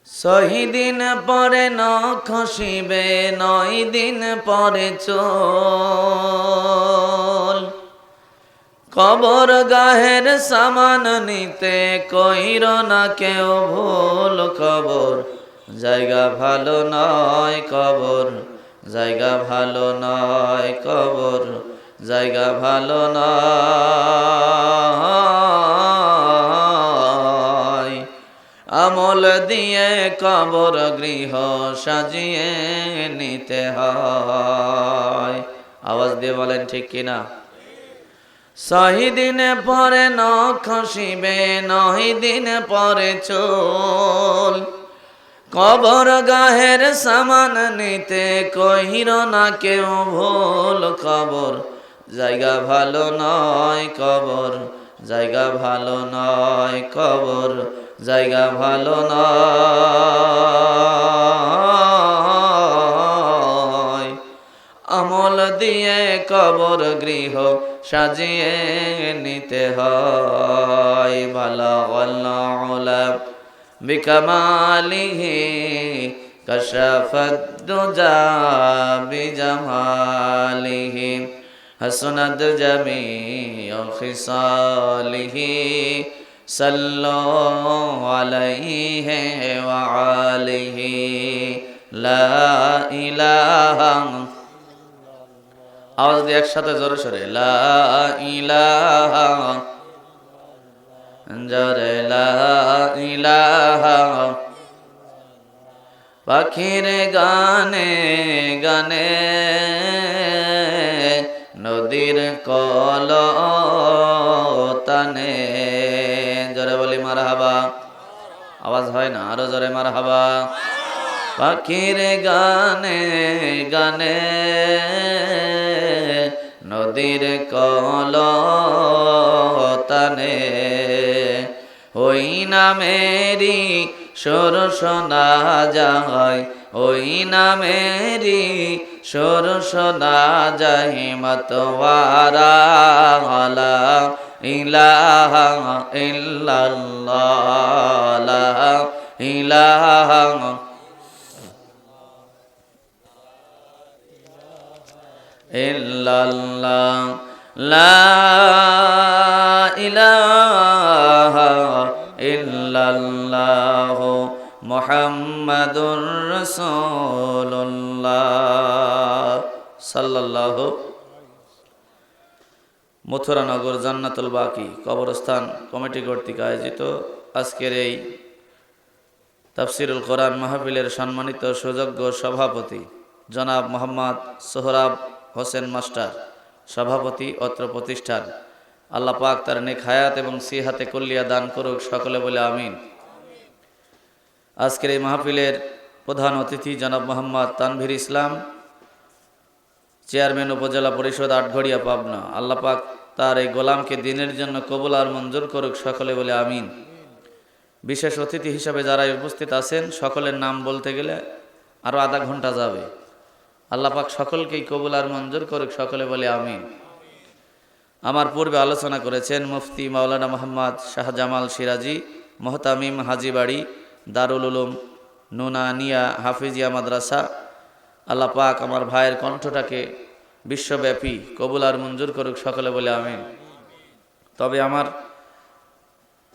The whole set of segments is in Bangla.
ছয়দিন পরে নখ খসিবে, 9 দিন পরে চুল। কবর গাহের সামান নিতে কইর না কেউ ভুল। কবর জায়গা ভালো নয়, কবর জায়গা ভালো নয়, কবর জায়গা ভালো নয়। আমল দিয়ে কবর গৃহ সাজিয়ে নিতে হয়। আওয়াজ দিয়ে বলেন ঠিক কিনা? 6 দিন পরে নখ খসিবে, 9 দিন পরে চুল। কবর গাহের সামান নিতে কহির না কেউ ভুল। কবর জায়গা ভালো নয়, কবর জায়গা ভালো নয়, কবর জায়গা ভালো নয়। আমল দিয়ে কবর গৃহ সাজিয়ে নিতে হয়। বালাগাল্লাউলা বিকামালিহি কাশাফাদ দুজা বিজামালিহি হাসনাত জামিউ খিসালিহি সাল্লু আলাইহি ওয়া আলিহি লা ইলাহা। আওয়াজ দিয়ে একসাথে জোরে সরে লা ইলাহা, জোরে লা ইলাহা। পাখির গানে গানে নদীর কলতানে, জোরে বলি মারহাবা। আওয়াজ হয় না, আরো জোরে মারহাবা। পাখির গানে গানে নদীর কলতানে, ওই নামেরি সুর শোনা যায়, ওই নামেরি সুর শোনা যায়। মতওয়ারা লা ইলাহা ইল্লাল্লাহ, লা ইলাহা ইল্লাল্লাহ, লা ইলাহা ইল্লাল্লাহ মুহাম্মাদুর রাসূলুল্লাহ সাল্লাল্লাহু। মথুরানগর জান্নাতুল বাকি কবরস্থান কমিটি কর্তৃক আয়োজিত আজকের এই তাফসিরুল কোরআন মাহফিলের সম্মানিত সুযোগ্য সভাপতি জনাব মোহাম্মদ সোহরাব হোসেন মাস্টার, সভাপতি অত্র প্রতিষ্ঠান। আল্লাহ পাক তার নেক হায়াত এবং সিহাতে কুল্লিয়া দান করুক, সকলে বলে আমিন। আজকের এই মাহফিলের প্রধান অতিথি জনাব মোহাম্মদ তানভীর ইসলাম, চেয়ারম্যান উপজেলা পরিষদ আটঘরিয়া পাবনা। আল্লাহ পাক তার এই গোলামকে দিনের জন্য কবুল আর মঞ্জুর করুক, সকলে বলে আমিন। বিশেষ অতিথি হিসাবে যারা উপস্থিত আছেন সকলের নাম বলতে গেলে আরও আধা ঘন্টা যাবে। আল্লাহ পাক সকলকেই কবুল আর মঞ্জুর করুক, সকলে বলে আমিন। আমার পূর্বে আলোচনা করেছেন মুফতি মাওলানা মোহাম্মদ শাহজামাল সিরাজি, মোহতামিম হাজিবাড়ি, দারুল উলুম নুনানিয়া হাফিজিয়া মাদ্রাসা। আল্লাহ পাক আমার ভাইয়ের কণ্ঠটাকে বিশ্বব্যাপী কবুল আর মঞ্জুর করুক, সকলে বলে আমিন। তবে আমার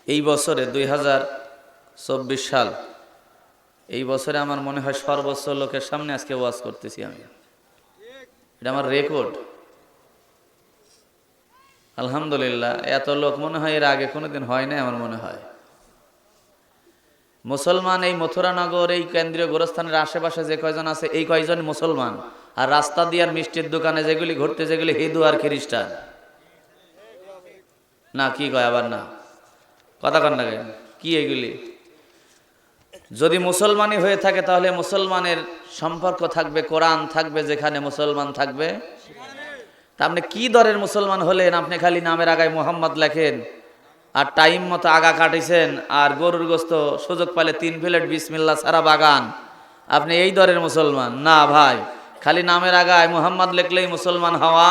এই বছরে 2024 সাল, এই বছরে আমার মনে হয় সর্বোচ্চ লোকের সামনে আজকে ওয়াজ করতেছি আমি। এটা আমার রেকর্ড। আলহামদুলিল্লাহ, এত লোক মনে হয় এর আগে কোনোদিন হয় না আমার মনে হয়। মুসলমান এই মথুরানগর এই কেন্দ্রীয় গোরস্থানের আশেপাশে যে কয়জন আছে এই কয়জন মুসলমান, আর রাস্তা দিয়ে আর মিষ্টির দোকানে যেগুলি ঘুরতে যেগুলি হিন্দু আর খ্রিস্টান। না কি কয় আবার না কথা কন না কি এগুলি? যদি মুসলমানই হয়ে থাকে তাহলে মুসলমানের সম্পর্ক থাকবে, কোরআন থাকবে, যেখানে মুসলমান থাকবে। তা আপনি কি দরের মুসলমান হলেন? আপনি খালি নামের আগায় মোহাম্মদ লেখেন আর টাইম মতো আগা কাটিছেন, আর গরুর গোস্ত সুযোগ পালে 3 প্লেট বিসমিল্লাহ সারা বাগান। আপনি এই দরের মুসলমান না ভাই। খালি নামের আগায় মোহাম্মদ লেখলেই মুসলমান হওয়া?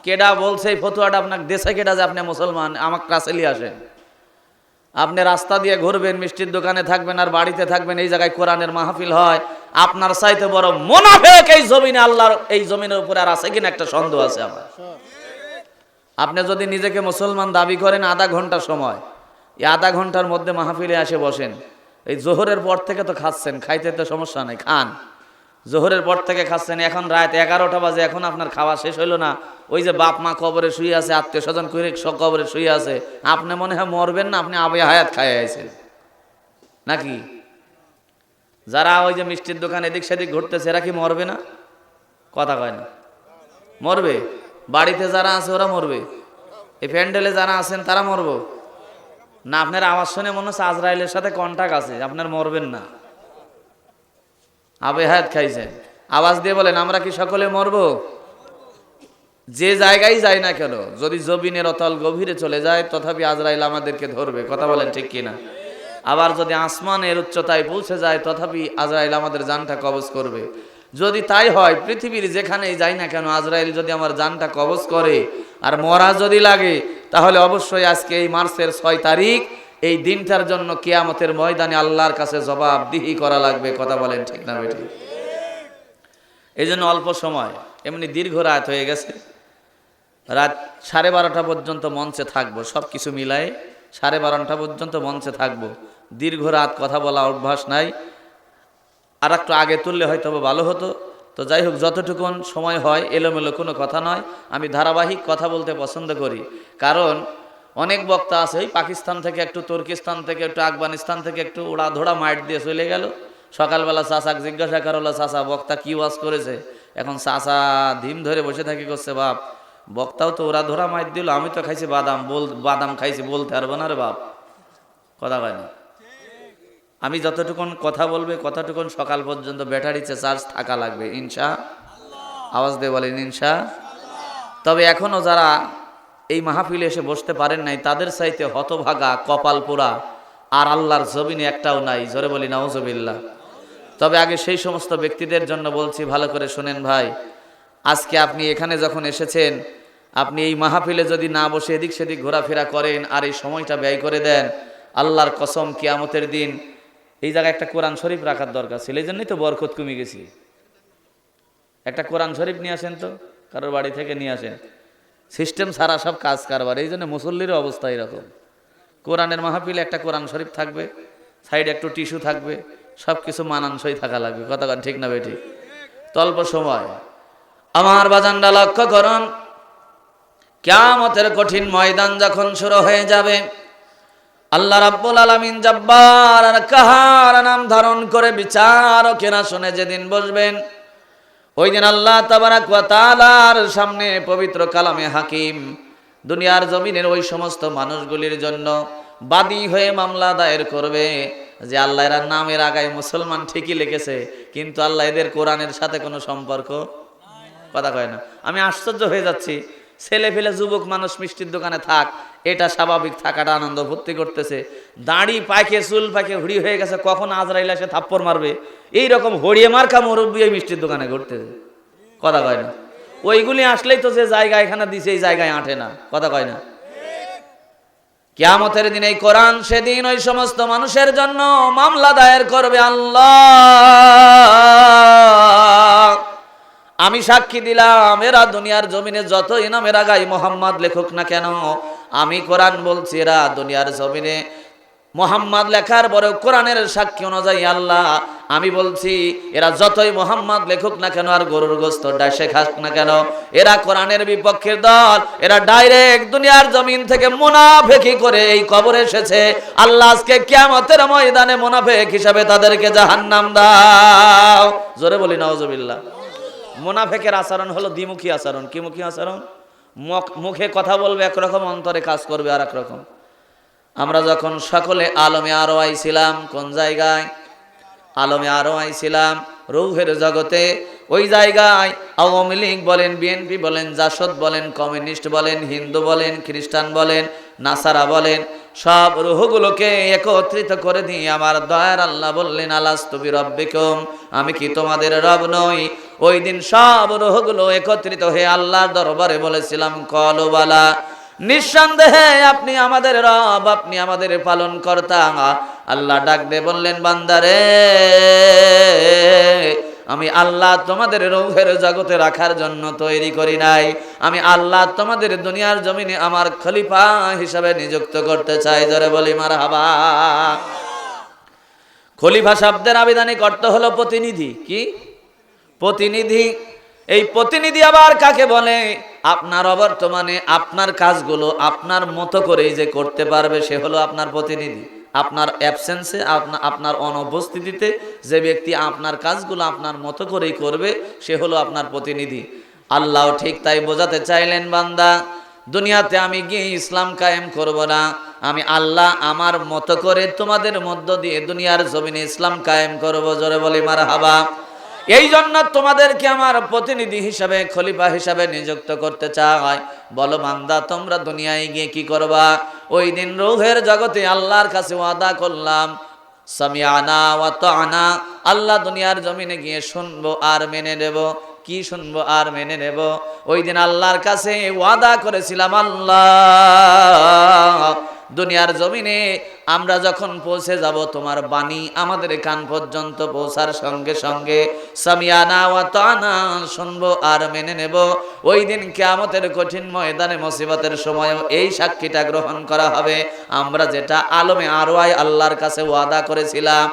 কেডা বলছে এই ফতুয়াটা আপনাকে দেশে? কেডা যে আপনি মুসলমান? আমার কাছে নিয়ে আসেন। আপনি রাস্তা দিয়ে ঘুরবেন, মিষ্টির দোকানে থাকবেন আর বাড়িতে থাকবেন, এই জায়গায় কোরআনের মাহফিল হয়, আপনার চাইতে বড় মুনাফিক এই জমিনে, আল্লাহর এই জমিনের উপরে আর আছে কিনা একটা সন্দেহ আছে আমার। আপনি যদি নিজেকে মুসলমান দাবি করেন, আধা ঘন্টা সময়, এই আধা ঘন্টার মধ্যে মাহফিলে এসে বসেন। এই জোহরের পর থেকে তো খাচ্ছেন, খাইতে তো সমস্যা নেই, খান। জোহরের পর থেকে খাচ্ছেন, এখন রাত 11টা বাজে, এখন আপনার খাওয়া শেষ হইল না। ওই যে বাপ মা কবরে শুয়ে আছে, আত্মীয় স্বজন করে সব কবরে শুয়ে আছে, আপনি মনে হয় মরবেন না, আপনি আবে হায়াত খাইয়ে আছেন নাকি? যারা ওই যে মিষ্টির দোকান এদিক সেদিক ঘুরতেছে, এরা কি মরবে না? কথা কয় না, মরবে। বাড়িতে যারা আছে ওরা মরবে, এই প্যান্ডেলে যারা আছেন তারা মরব না। আপনার আওয়াজ শুনে মনে হচ্ছে আজরাইলের সাথে কন্টাক্ট আছে, আপনার মরবেন না, আবে হায়াত খাইছেন। আওয়াজ দিয়ে বলেন, আমরা কি সকলে মরব? যে জায়গায় যাই না কেন, যদি জবিনের অতল গভীরে চলে যায়, তথাপি আজরাইল আমাদেরকে ধরবে। কথা বলেন ঠিক কিনা? আবার যদি আসমানের উচ্চতায় পৌঁছে যায়, তথাপি আজরাইল আমাদের জানটা কবজ করবে। যদি তাই হয়, পৃথিবীর যেখানেই যাই না কেন, আজরাইল যদি আমার জানটা কবজ করে আর মরা যদি লাগে, তাহলে অবশ্যই আজকে এই মার্চের 6 তারিখ, এই দিনটার জন্য কিয়ামতের ময়দানে আল্লাহর কাছে জবাবদিহি করা লাগবে। কথা বলেন ঠিক না বেঠিক? এই জন্য অল্প সময়, এমনি দীর্ঘ রাত হয়ে গেছে, রাত 12:30 পর্যন্ত মঞ্চে থাকবো, সব কিছু মিলাই 12:30 পর্যন্ত মঞ্চে থাকবো। দীর্ঘ রাত কথা বলা অভ্যাস নাই, আর একটু আগে তুললে হয়তো ভালো হতো। তো যাই হোক, যতটুকুন সময় হয়, এলোমেলো কোনো কথা নয়। আমি ধারাবাহিক কথা বলতে পছন্দ করি, কারণ অনেক বক্তা আছে ওই পাকিস্তান থেকে একটু, তুর্কিস্তান থেকে একটু, আফগানিস্তান থেকে একটু ওড়াধরা মাইট দিয়ে চলে গেল। সকালবেলা চাচাকে জিজ্ঞাসা করলো, চাচা বক্তা কি ওয়াজ করেছে? এখন চাচা ধিম ধরে বসে থাকি করছে, বাপ বক্তাও তো ওরা ধরা মাইট দিল, আমি তো খাইছি বাদাম, বাদাম খাইছি, বলতে পারবো না রে বাপ। কথা কয় না। আমি যতটুকুন কথা বলবে, কতটুকুন সকাল পর্যন্ত ব্যাটারিতে চার্জ থাকা লাগবে, ইনশা। আওয়াজ দিয়ে বলেন ইনশা। তবে এখনো যারা এই মাহফিলে এসে বসতে পারেন নাই, তাদের চাইতে হতভাগা, কপাল পোড়া আর আল্লাহর জমিনে একটাও নাই। জোরে বলি নাউজুবিল্লাহ। তবে আগে সেই সমস্ত ব্যক্তিদের জন্য বলছি, ভালো করে শোনেন ভাই। আজকে আপনি এখানে যখন এসেছেন, আপনি এই মাহফিলে যদি না বসে এদিক সেদিক ঘোরাফেরা করেন আর এই সময়টা ব্যয় করে দেন, আল্লাহর কসম কিয়ামতের দিন এই জায়গায় একটা কোরআন শরীফ রাখার দরকার ছিল। এই জন্যই তো বরকত কমে গেছি। একটা কোরআন শরীফ নিয়ে আসেন তো, কারোর বাড়ি থেকে নিয়ে আসেন। সিস্টেম ছাড়া সব কাজ কারবার, এই জন্য মুসল্লির অবস্থা এরকম। কোরআনের মাহফিলে একটা কোরআন শরীফ থাকবে, সাইডে একটু টিস্যু থাকবে, সব কিছু মানানসই থাকা লাগবে। কথা ঠিক না বেঠিক? অল্প সময় আমার বাজানরা লক্ষ্য করুন, কিয়ামতের কঠিন ময়দান যখন শুরু হয়ে যাবে, আল্লাহ রাব্বুল আলামিন জব্বার আর কাহার নাম ধারণ করে বিচারকের আসনে যেদিন বসবেন, ওই দিন আল্লাহ তাবারাক ওয়া তাআলার সামনে পবিত্র কালামে হাকিম দুনিয়ার জমিনের ওই সমস্ত মানুষগুলির জন্য বাদী হয়ে মামলা দায়ের করবে যে আল্লাহ এরা নামের আগায় মুসলমান ঠিকই লিখেছে, কিন্তু আল্লাহ এদের কোরআনের সাথে কোনো সম্পর্ক। কথা কয় না। আমি আশ্চর্য হয়ে যাচ্ছি, ছেলে ফেলে যুবক মানুষ মিষ্টির দোকানে থাক, এটা স্বাভাবিক, থাকাটা আনন্দ ফুর্তি করতেছে। দাড়ি পাকে, চুল পাকে, হুড়ি হয়ে গেছে, কখন আজরাইল এসে থাপ্পড় মারবে, এইরকম হড়িয়ে মার্কা মুরব্বী ওই মিষ্টির দোকানে ঘুরতেছে। কথা কয় না। ওইগুলি আসলেই তো যে জায়গা এখানে দিছে, এই জায়গায় আঁটে না। কথা কয় না। কিয়ামতের দিন এই কোরআন সেদিন ওই সমস্ত মানুষের জন্য মামলা দায়ের করবে। আল্লাহ, আমি সাক্ষী দিলাম, এরা দুনিয়ার জমিনে যত ইনামের আগায় মোহাম্মদ লেখক না কেন, আমি কোরআন বলছি, এরা দুনিয়ার জমিনে মোহাম্মদ লেখার পরে কোরআনের সাক্ষী অনুযায়ী আল্লাহ আমি বলছি, এরা যতই মোহাম্মদ লেখক না কেন আর গরুর গোস্ত ডাসে খাক না কেন, এরা কোরআনের বিপক্ষের দল। এরা ডাইরেক্ট দুনিয়ার জমিন থেকে মুনাফিকি করে এই কবরে এসেছে। আল্লাহ আজকে কিয়ামতের ময়দানে মুনাফিক হিসাবে তাদেরকে জাহান্নাম দাও। জোরে বলি নাউজুবিল্লাহ। মুনাফিকের আচরণ হলো দ্বিমুখী আচরণ। কি মুখী আচরণ? মুখে কথা বলবে একরকম, অন্তরে কাজ করবে আর এক রকম। আমরা যখন সকলে আলমে আরো আইছিলাম, কোন জায়গায়? আলমে আরো আইছিলাম রৌহের জগতে। ওই জায়গায় আওয়ামী লীগ বলেন, বিএনপি বলেন, জাসদ বলেন, কমিউনিস্ট বলেন, হিন্দু বলেন, খ্রিস্টান বলেন, নাসারা বলেন, সব রুহগুলোকে একত্রিত করে দিয়ে আমার দয়ার আল্লাহ বললেন, আলাস্তু বিরাব্বিকুম, আমি কি তোমাদের রব নই? ওই দিন সব রুহগুলো একত্রিত হয়ে আল্লাহর দরবারে বলেছিলাম, ক্বালু বালা। নিঃসন্দেহে আপনি আমাদের রব, আপনি আমাদের পালন কর্তা। আল্লাহ ডাক দিয়ে বললেন, বান্দারে আমি আল্লাহ তোমাদের রূহের জগতে রাখার জন্য তৈরি করি নাই, আমি আল্লাহ তোমাদের দুনিয়ার জমিনে আমার খলিফা হিসাবে নিযুক্ত করতে চাই। জোরে বলি মারহাবা। খলিফা শব্দের আবিধানিক অর্থ হলো প্রতিনিধি। কি প্রতিনিধি? এই প্রতিনিধি আবার কাকে বলে? আপনার অবর্তমানে আপনার কাজগুলো আপনার মতো করেই যে করতে পারবে সে হলো আপনার প্রতিনিধি। আপনার অ্যাবসেন্সে, আপনার অনুপস্থিতিতে যে ব্যক্তি আপনার কাজগুলো আপনার মতো করেই করবে সে হলো আপনার প্রতিনিধি। আল্লাহ ঠিক তাই বোঝাতে চাইলেন, বান্দা দুনিয়াতে আমি গিয়ে ইসলাম কায়েম করব না, আমি আল্লাহ আমার মতো করে তোমাদের মধ্য দিয়ে দুনিয়ার জমিনে ইসলাম কায়েম করব। জোরে বলি মারহাবা। এই জন্য তোমাদেরকে আমার প্রতিনিধি হিসাবে, খলিফা হিসাবে নিযুক্ত করতে চাই। বলো বান্দা তোমরা দুনিয়ায় গিয়ে কি করবা? ওই দিন রূহের জগতে আল্লাহর কাছে ওয়াদা করলাম, সামিআনা ওয়া তা'না, আল্লাহ দুনিয়ার জমিনে গিয়ে শুনবো আর মেনে নেব। কি শুনবো আর মেনে নেব? ওই দিন আল্লাহর কাছে ওয়াদা করেছিলাম, আল্লাহ দুনিয়ার জমিনে আমরা যখন পৌঁছে যাব তোমার বাণী আমাদের কান পর্যন্ত পৌঁছার সঙ্গে সঙ্গে সামিয়ানা ওয়া তা'না, শুনবো আর মেনে নেব। ওই দিন কিয়ামতের কঠিন ময়দানে মুসিবতের সময় এই সাক্ষীটা গ্রহণ করা হবে, আমরা যেটা আলমে আরওয়ায় আল্লাহর কাছে ওয়াদা করেছিলাম।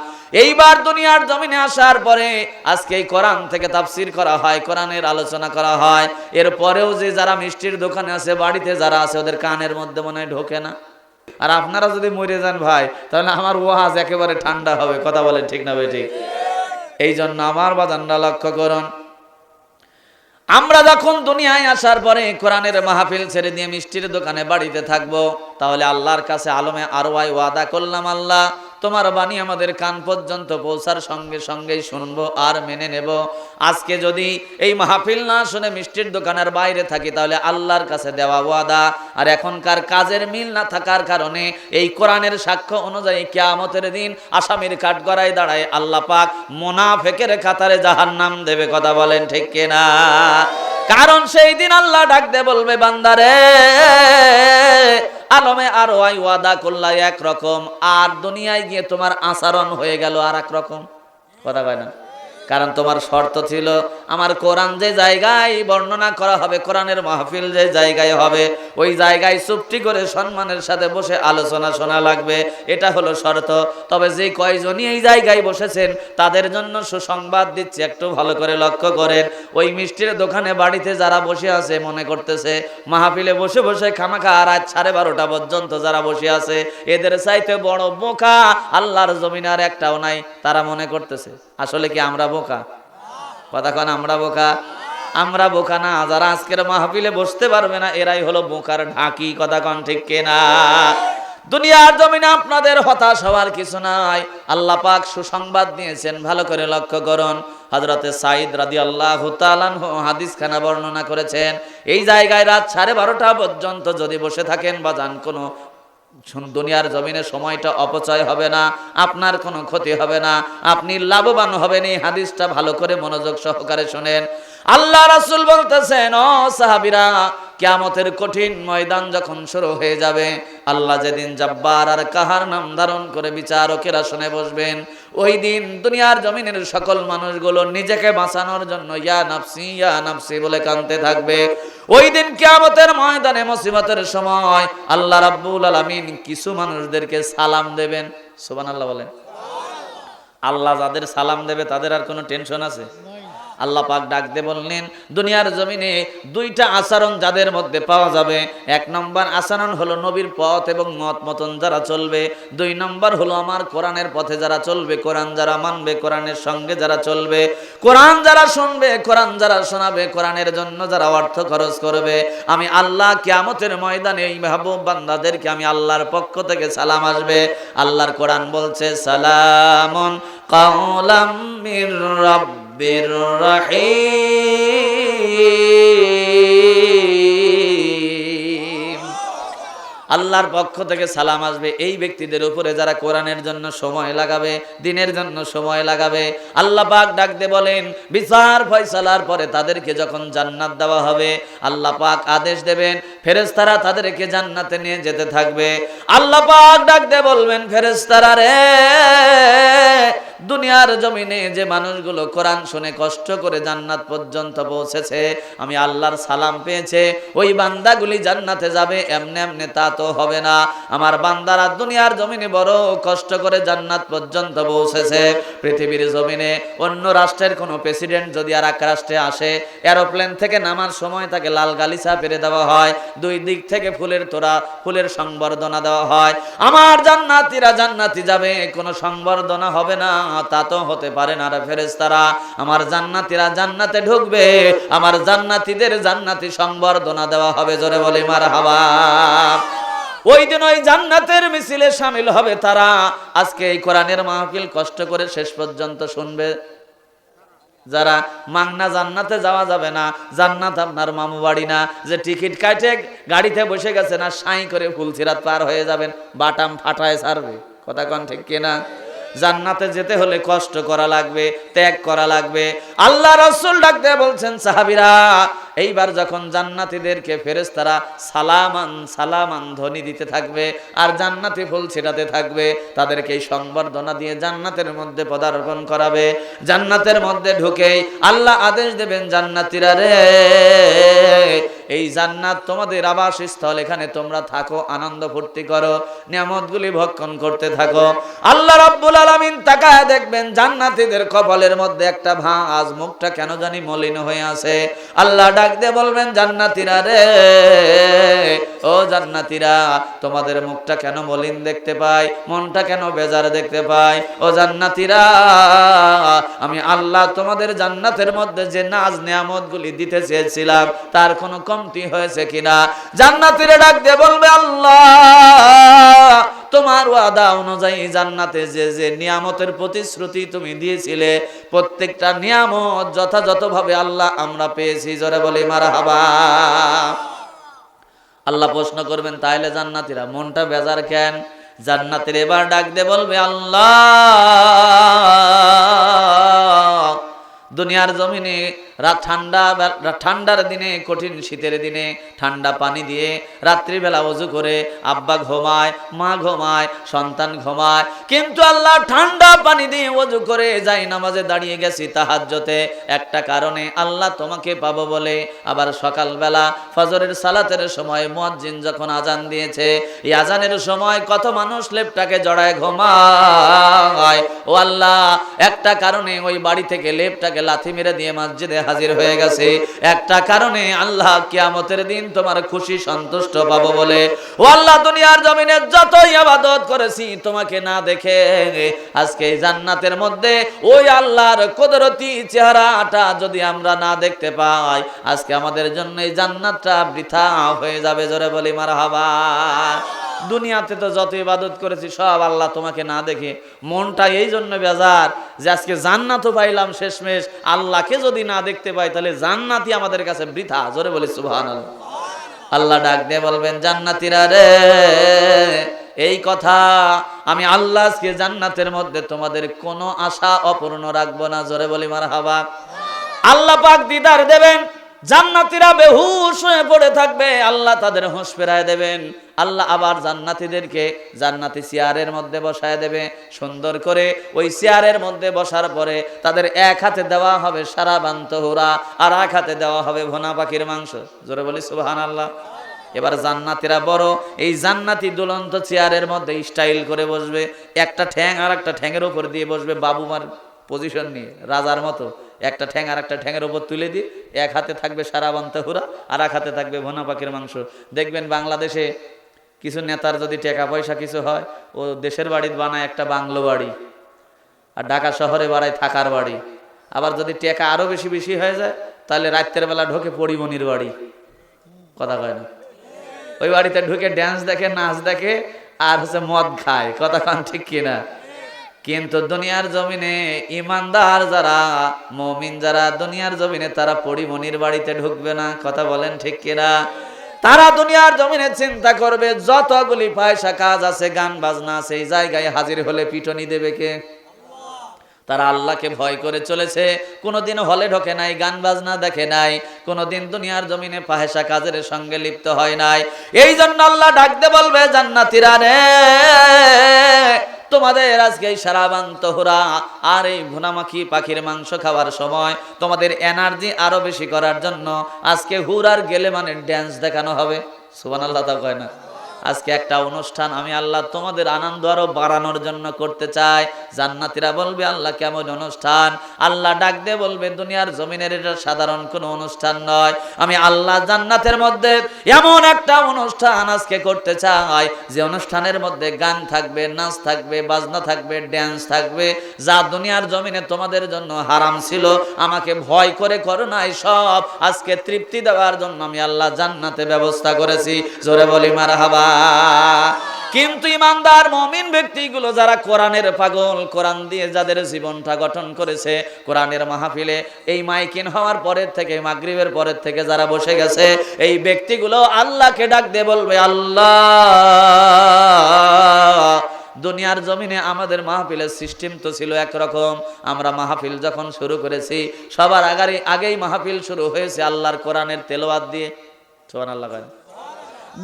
এইবার দুনিয়ার জমিনে আসার পরে আজকে এই কোরআন থেকে তাফসীর করা হয়, কোরআনের আলোচনা করা হয়। এরপরেও যে যারা মিষ্টির দোকানে আছে, বাড়িতে যারা আছে, ওদের কানের মধ্যে মনে হয় ঢোকে না। আর আপনারা যদি মরে যান ভাই, তাহলে আমার ওয়াজ একেবারে ঠান্ডা হবে। কথা বলেন ঠিক না ভাই? ঠিক। এই জন্য আমার বাজানরা লক্ষ্য করুন, আমরা যখন দুনিয়ায় আসার পরে কোরআনের মাহফিল ছেড়ে দিয়ে মিষ্টির দোকানে বাড়িতে থাকবো, তাহলে আল্লাহর কাছে আলমে আরওয়ায় ওয়াদা করলাম, আল্লাহ তোমার বাণী আমাদের কান পর্যন্ত পৌঁছার সঙ্গে সঙ্গেই শুনবো আর মেনে নেব। আজকে যদি এই মাহফিল না শুনে মিষ্টির দোকানের বাইরে থাকি, তাহলে আল্লাহর কাছে দেওয়া ওয়াদা আর এখনকার কাজের মিল না থাকার কারণে এই কোরআনের সাক্ষ্য অনুযায়ী কিয়ামতের দিন আসামির কাঠগড়ায় দাঁড়ায় আল্লাহ পাক মুনাফিকের কাতারে জাহান্নাম দেবে। কথা বলেন ঠিক কিনা? কারণ সেই দিন আল্লাহ ডাক দিয়ে বলবে, বান্দারে আলমে আরওয়ায় ওয়াদা করলা একরকম, আর দুনিয়ায় গিয়ে তোমার আচরণ হয়ে গেল আর এক রকম। কথা কয় না? কারণ তোমার শর্ত ছিল আমার কোরআন যে জায়গায় বর্ণনা করা হবে, কোরআনের মাহফিল যে জায়গায় হবে, ওই জায়গায় চুপটি করে সম্মানের সাথে বসে আলোচনা শোনা লাগবে, এটা হলো শর্ত। তবে যে কয়জনই এই জায়গায় বসেছেন তাদের জন্য সুসংবাদ দিচ্ছি, একটু ভালো করে লক্ষ্য করেন। ওই মিষ্টির দোকানে বাড়িতে যারা বসে আছে মনে করতেছে মাহফিলে বসে বসে খামাখা রাত 12:30 পর্যন্ত যারা বসে আছে এদের চাইতে বড় বোকা আল্লাহর জমিনে আর একটাও নাই, তারা মনে করতেছে। আসলে কি আমরা বোকা? কথা কন, আমরা বোকা? আমরা বোকা না, যারা আজকের মাহফিলে বসতে পারবে না এরাই হলো বোকার ঢাকি। কথা কন ঠিক কিনা? দুনিয়ার জমিনে আপনাদের হতাশ হওয়ার কিছু নাই, আল্লাহ পাক সুসংবাদ দিয়েছেন। ভালো করে লক্ষ্য করুন, হযরতে সাঈদ রাদিয়াল্লাহু তাআলা আনহু হাদিসখানা বর্ণনা করেছেন, এই জায়গায় রাত 12:30 পর্যন্ত যদি বসে থাকেন বাজান, কোনো দুনিয়ার জমিনে সময়টা অপচয় হবে না, আপনার কোনো ক্ষতি হবে না, আপনি লাভবান হবেন। এই হাদিসটা ভালো করে মনোযোগ সহকারে শুনেন। আল্লাহ রাসূল বলতেছেন, ও সাহাবীরা, কিয়ামতের কঠিন ময়দান যখন শুরু হয়ে যাবে, আল্লাহ যেদিন জব্বার আর কাহার নাম ধারণ করে বিচারকের আসনে বসবেন, ওই দিন দুনিয়ার জমিনের সকল মানুষগুলো নিজেকে বাঁচানোর জন্য ইয়া নাফসি বলে কাঁদতে থাকবে। ওই দিন কিয়ামতের ময়দানে মুসিবতের সময় আল্লাহ রাব্বুল আলামিন কিছু মানুষদেরকে সালাম দেবেন। সুবহানাল্লাহ বলেন। আল্লাহ যাদের সালাম দেবে তাদের আর কোনো টেনশন আছে? আল্লাহ পাক ডাক দিয়ে বললেন, দুনিয়ার জমিনে দুইটা আচরণ যাদের মধ্যে পাওয়া যাবে। এক নম্বর আচরণ হলো নবীর পথ এবং মত মতন যারা চলবে। দুই নম্বর হলো আমার কোরআনের পথে যারা চলবে, কোরআন যারা মানবে, কোরআনের সঙ্গে যারা চলবে, কোরআন যারা শুনবে, কোরআন যারা শোনাবে, কোরআনের জন্য যারা অর্থ খরচ করবে। আমি আল্লাহ কিয়ামতের ময়দানে এই মাহবুব বান্দাদেরকে আমি আল্লাহর পক্ষ থেকে সালাম আসবে। আল্লাহর কোরআন বলছে, সালামুন কাওলাম মির রাব্বির রাহিম। আল্লাহর পক্ষ থেকে সালাম আসবে এই ব্যক্তিদের উপরে যারা কোরআনের জন্য সময় লাগাবে, দিনের জন্য সময় লাগাবে। আল্লাহ পাক ডাক দিয়ে বলেন, বিচার ফয়সালার পরে তাদেরকে যখন জান্নাত দেওয়া হবে, আল্লাহ পাক আদেশ দেবেন, ফেরেশতারা তাদেরকে জান্নাতে নিয়ে যেতে থাকবে। আল্লাহ পাক ডাক দিয়ে বলবেন, ফেরেশতারা রে, দুনিয়ার জমিনে যে মানুষগুলো কোরআন শুনে কষ্ট করে জান্নাত পর্যন্ত পৌঁছেছে, আমি আল্লাহর সালাম পেয়েছে, ওই বান্দাগুলি জান্নাতে যাবে, এমনি এমনি তা তো হবে না। আমার বান্দারা দুনিয়ার জমিনে বড় কষ্ট করে জান্নাত পর্যন্ত পৌঁছেছে। পৃথিবীর জমিনে অন্য রাষ্ট্রের কোনো প্রেসিডেন্ট যদি আর এক রাষ্ট্রে আসে, এরোপ্লেন থেকে নামার সময় তাকে লাল গালিচা পেরে দেওয়া হয়, দুই দিক থেকে ফুলের তোড়া, ফুলের সংবর্ধনা দেওয়া হয়। আমার জান্নাতীরা জান্নাতি যাবে, কোনো সংবর্ধনা হবে না, তা তো হতে পারে না রে ফেরেশতারা। আমার জান্নাতীরা জান্নাতে ঢুকবে, আমার জান্নাতীদের জান্নাতি সংবর্ধনা দেওয়া হবে। জোরে বলি মারহাবা। ওই দিন ওই জান্নাতের মিছিলে শামিল হবে তারা। আজকে এই কোরআনের মাহফিল কষ্ট করে শেষ পর্যন্ত শুনবে যারা, মাংনা জান্নাতে যাওয়া যাবে না। জান্নাত আপনার মামু বাড়ি না যে টিকিট কাটে গাড়িতে বসে গেছে না, সাই করে ফুলসিরাত পার হয়ে যাবেন, বাটাম ফাটায় ছাড়বে। কথা কোন ঠিক কিনা? জান্নাতে যেতে হলে কষ্ট করা লাগবে, ত্যাগ করা লাগবে। আল্লাহ রাসূল ডাক দিয়ে বলছেন, সাহাবীরা এইবার যখন জান্নাতীদেরকে ফেরেশতারা সালামান সালামান ধ্বনি দিতে থাকবে আর জান্নাতি ফুল ছিটাতে থাকবে, তাদেরকে এই সংবর্ধনা দিয়ে জান্নাতের মধ্যে পদার্পণ করাবে। জান্নাতের মধ্যে ঢুকেই আল্লাহ আদেশ দেবেন, জান্নাতীরা রে, এই জান্নাত তোমাদের আবাসস্থল, এখানে তোমরা থাকো, আনন্দ ফুর্তি করো, নিয়ামতগুলি ভক্ষণ করতে থাকো। আল্লাহ রাব্বুল আলামিন তাকায় দেখবেন জান্নাতীদের কপালের মধ্যে একটা ভাঁজ, মুখটা কেন জানি মলিন হয়ে আছে। আল্লাহ ডাক দিয়ে বলবেন, জান্নাতীরা রে, ও জান্নাতীরা, তোমাদের মুখটা কেন মলিন দেখতে পাই, মনটা কেন বেজার দেখতে পাই? ও জান্নাতীরা, আমি আল্লাহ তোমাদের জান্নাতের মধ্যে যে নাজ নিয়ামতগুলি দিতে চেয়েছিলাম তার কোনো কমতি হয়েছে কিনা? জান্নাতীরা ডাক দিয়ে বলবে, আল্লাহ তোমার ওয়াদা অনুযায়ী জান্নাতে যে যে নিয়ামতের প্রতিশ্রুতি তুমি দিয়েছিলে, প্রত্যেকটা নিয়ামত যথাযথভাবে আল্লাহ আমরা পেয়েছি। জোরে বলি মারহাবা। আল্লাহ প্রশ্ন করবেন, তাইলে জান্নাতীরা মনটা বেজার কেন? জান্নাতের এবার ডাক দিয়ে বলবে, আল্লাহ দুনিয়ার জমিনে ঠান্ডার দিনে, কঠিন শীতের দিনে ঠান্ডা পানি দিয়ে রাত্রিবেলা ওযু করে আব্বা ঘুমায়, মা ঘুমায়, সন্তান ঘুমায়, কিন্তু আল্লাহ ঠান্ডা পানি দিয়ে ওযু করে যাই নামাজে দাঁড়িয়ে গেছি তাহাজ্জুদে, একটা কারণে আল্লাহ তোমাকে পাবো বলে। আবার সকালবেলা ফজরের সালাতের সময় মুয়াজ্জিন যখন আজান দিয়েছে, এই আজানের সময় কত মানুষ লেপটাকে জড়ায় ঘুমায়, ও আল্লাহ একটা কারণে ওই বাড়ি থেকে লেপটাকে লাথি মেরে দিয়ে মসজিদে হাজির হয়ে গেছে, একটা কারণে আল্লাহ কিয়ামতের দিন তোমার খুশি সন্তুষ্ট পাবো বলে। ও আল্লাহ দুনিয়ার জমিনে যতই ইবাদত করেছি তোমাকে না দেখে, আজকে এই জান্নাতের মধ্যে ওই আল্লাহর কুদরতি চেহারাটা যদি আমরা না দেখতে পাই, আজকে আমাদের জন্য এই জান্নাতটা বৃথা হয়ে যাবে। জোরে বলি মারহাবা। দুনিয়াতে তো যত ইবাদত করেছি সব আল্লাহ তোমাকে না দেখে, মনটা এই জন্য বেজার যে আজকে জান্নাতও পাইলাম শেষমেশ, আল্লাহকে যদি না দেখতে পাই তাহলে জান্নাতই আমাদের কাছে বৃথা। জোরে বলি সুবহানাল্লাহ। আল্লাহ ডাক দিয়ে বলবেন, জান্নাতীরা রে, এই কথা আমি আল্লাহ আজকে জান্নাতের মধ্যে তোমাদের কোনো আশা অপূর্ণ রাখবো না। জোরে বলি মারহাবা। আল্লাহ পাক দিদার দেবেন, জান্নাতীরা বেহুশ হয়ে পড়ে থাকবে, আল্লাহ তাদের হুঁশ ফেরায় দেবেন। আল্লাহ আবার জান্নাতীদেরকে জান্নাতি চেয়ারের মধ্যে বসায় দেবে সুন্দর করে। ওই চেয়ারের মধ্যে বসার পরে তাদের এক হাতে দেওয়া হবে সারাবান তহুরা, আর এক হাতে দেওয়া হবে ভুনা পাখির মাংস। জোরে বলি সুবহানাল্লাহ। এবার জান্নাতীরা বড় এই জান্নাতি দুলন্ত চেয়ারের মধ্যে স্টাইল করে বসবে, একটা ঠ্যাং আর একটা ঠ্যাঙের উপর দিয়ে বসবে, বাবুমার পজিশন নিয়ে রাজার মতো, একটা ঠ্যাং আর একটা ঠ্যাঙের উপর তুলে দিয়ে এক হাতে থাকবে সারাবান তহুরা, আর এক হাতে থাকবে ভুনা পাখির মাংস। দেখবেন বাংলাদেশে কিছু নেতার যদি টাকা পয়সা কিছু হয়, ও দেশের বাড়িতে বানায় একটা বাংলো বাড়ি, আর ঢাকা শহরে বাড়ায় থাকার বাড়ি। আবার যদি টাকা আরো বেশি বেশি হয়ে যায় তাহলে রাতের বেলা ঢোকে পরিমণির বাড়ি। কথা কয় না? ওই বাড়িতে ঢুকে ড্যান্স দেখে, নাচ দেখে, আর হচ্ছে মদ খায়। কথা কান ঠিক কিনা? কিন্তু দুনিয়ার জমিনে ইমানদার যারা, মুমিন যারা দুনিয়ার জমিনে, তারা পরিমণির বাড়িতে ঢুকবে না। কথা বলেন ঠিক কিনা? তারা দুনিয়ার জমিনে চিন্তা করবে যতগুলি পয়সা কাজ আছে, গান বাজনা আছে, এই জায়গায় হাজির হলে পিটনি দেবে কে? তারা আল্লাহকে ভয় করে চলেছে, কোনোদিন হলে ঢোকে নাই, গান বাজনা দেখে নাই, কোনোদিন দুনিয়ার জমিনে ফাহেসা কাজের সঙ্গে লিপ্ত হয় নাই। এই জন্য আল্লাহ ডাকতে বলবে, জান্নাতীরা রে, তোমাদের আজকে এই সারাবান তোহরা আর এই ভুনামাখি পাখির মাংস খাওয়ার সময় তোমাদের এনার্জি আরো বেশি করার জন্য আজকে হুর আর গেলে মানে ড্যান্স দেখানো হবে। সুবহানাল্লাহ তা কয় না? আজকে একটা অনুষ্ঠান আমি আল্লাহ তোমাদের আনন্দ আরো বাড়ানোর জন্য করতে চাই। জান্নাতীরা বলবে, আল্লাহ কেমন অনুষ্ঠান? আল্লাহ ডাক দিয়ে বলবে, দুনিয়ার জমিনের এটা সাধারণ কোনো অনুষ্ঠান নয়, আমি আল্লাহ জান্নাতের মধ্যে এমন একটা অনুষ্ঠান আজকে করতে চাই যে অনুষ্ঠানের মধ্যে গান থাকবে, নাচ থাকবে, বাজনা থাকবে, ড্যান্স থাকবে, যা দুনিয়ার জমিনে তোমাদের জন্য হারাম ছিল, আমাকে ভয় করে করো নাই, সব আজকে তৃপ্তি দেওয়ার জন্য আমি আল্লাহ জান্নাতে ব্যবস্থা করেছি। জোরে বলি মারহাবা। কিন্তু ইমানদার মুমিন ব্যক্তিগুলো যারা কোরআনের পাগল, কোরআন দিয়ে যাদের জীবনটা গঠন করেছে, কোরআনের মাহফিলে এই মাইকিন হওয়ার পরের থেকে, মাগরিবের পরের থেকে যারা বসে গেছে, এই ব্যক্তিগুলো আল্লাহকে ডাক দিয়ে বলবে, আল্লাহ দুনিয়ার জমিনে আমাদের মাহফিলের সিস্টেম তো ছিল একরকম, আমরা মাহফিল যখন শুরু করেছি সবার আগেই মাহফিল শুরু হয়েছে আল্লাহর কোরআনের তেলাওয়াত দিয়ে। সুবহানাল্লাহ।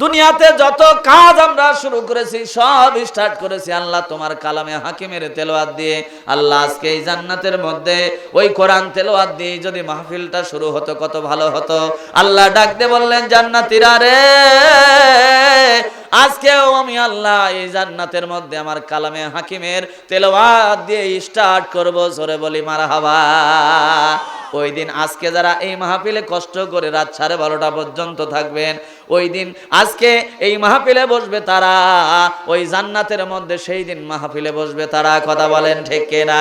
দুনিয়াতে যত কাজ আমরা শুরু করেছি সব স্টার্ট করেছি আল্লাহ তোমার কালামে হাকিমের তেলাওয়াত দিয়ে। আল্লাহ আজকে এই জান্নাতের মধ্যে ওই কোরআন তেলাওয়াত দিয়ে যদি মাহফিলটা শুরু হতো কত ভালো হতো। আল্লাহ ডাক দিয়ে বললেন, জান্নাতীরা রে, আজকেও আমি আল্লাহ এই জান্নাতের মধ্যে আমার কালামে হাকিমের তেলাওয়াত দিয়ে স্টার্ট করব। জোরে বলি মারহাবা। ওই দিন আজকে যারা এই মাহফিলে কষ্ট করে রাত 12:30 পর্যন্ত থাকবেন, ওই দিন আজকে এই মাহফিলে বসবে তারা, ওই জান্নাতের মধ্যে সেই দিন মাহফিলে বসবে তারা। কথা বলেন ঠিক কিনা?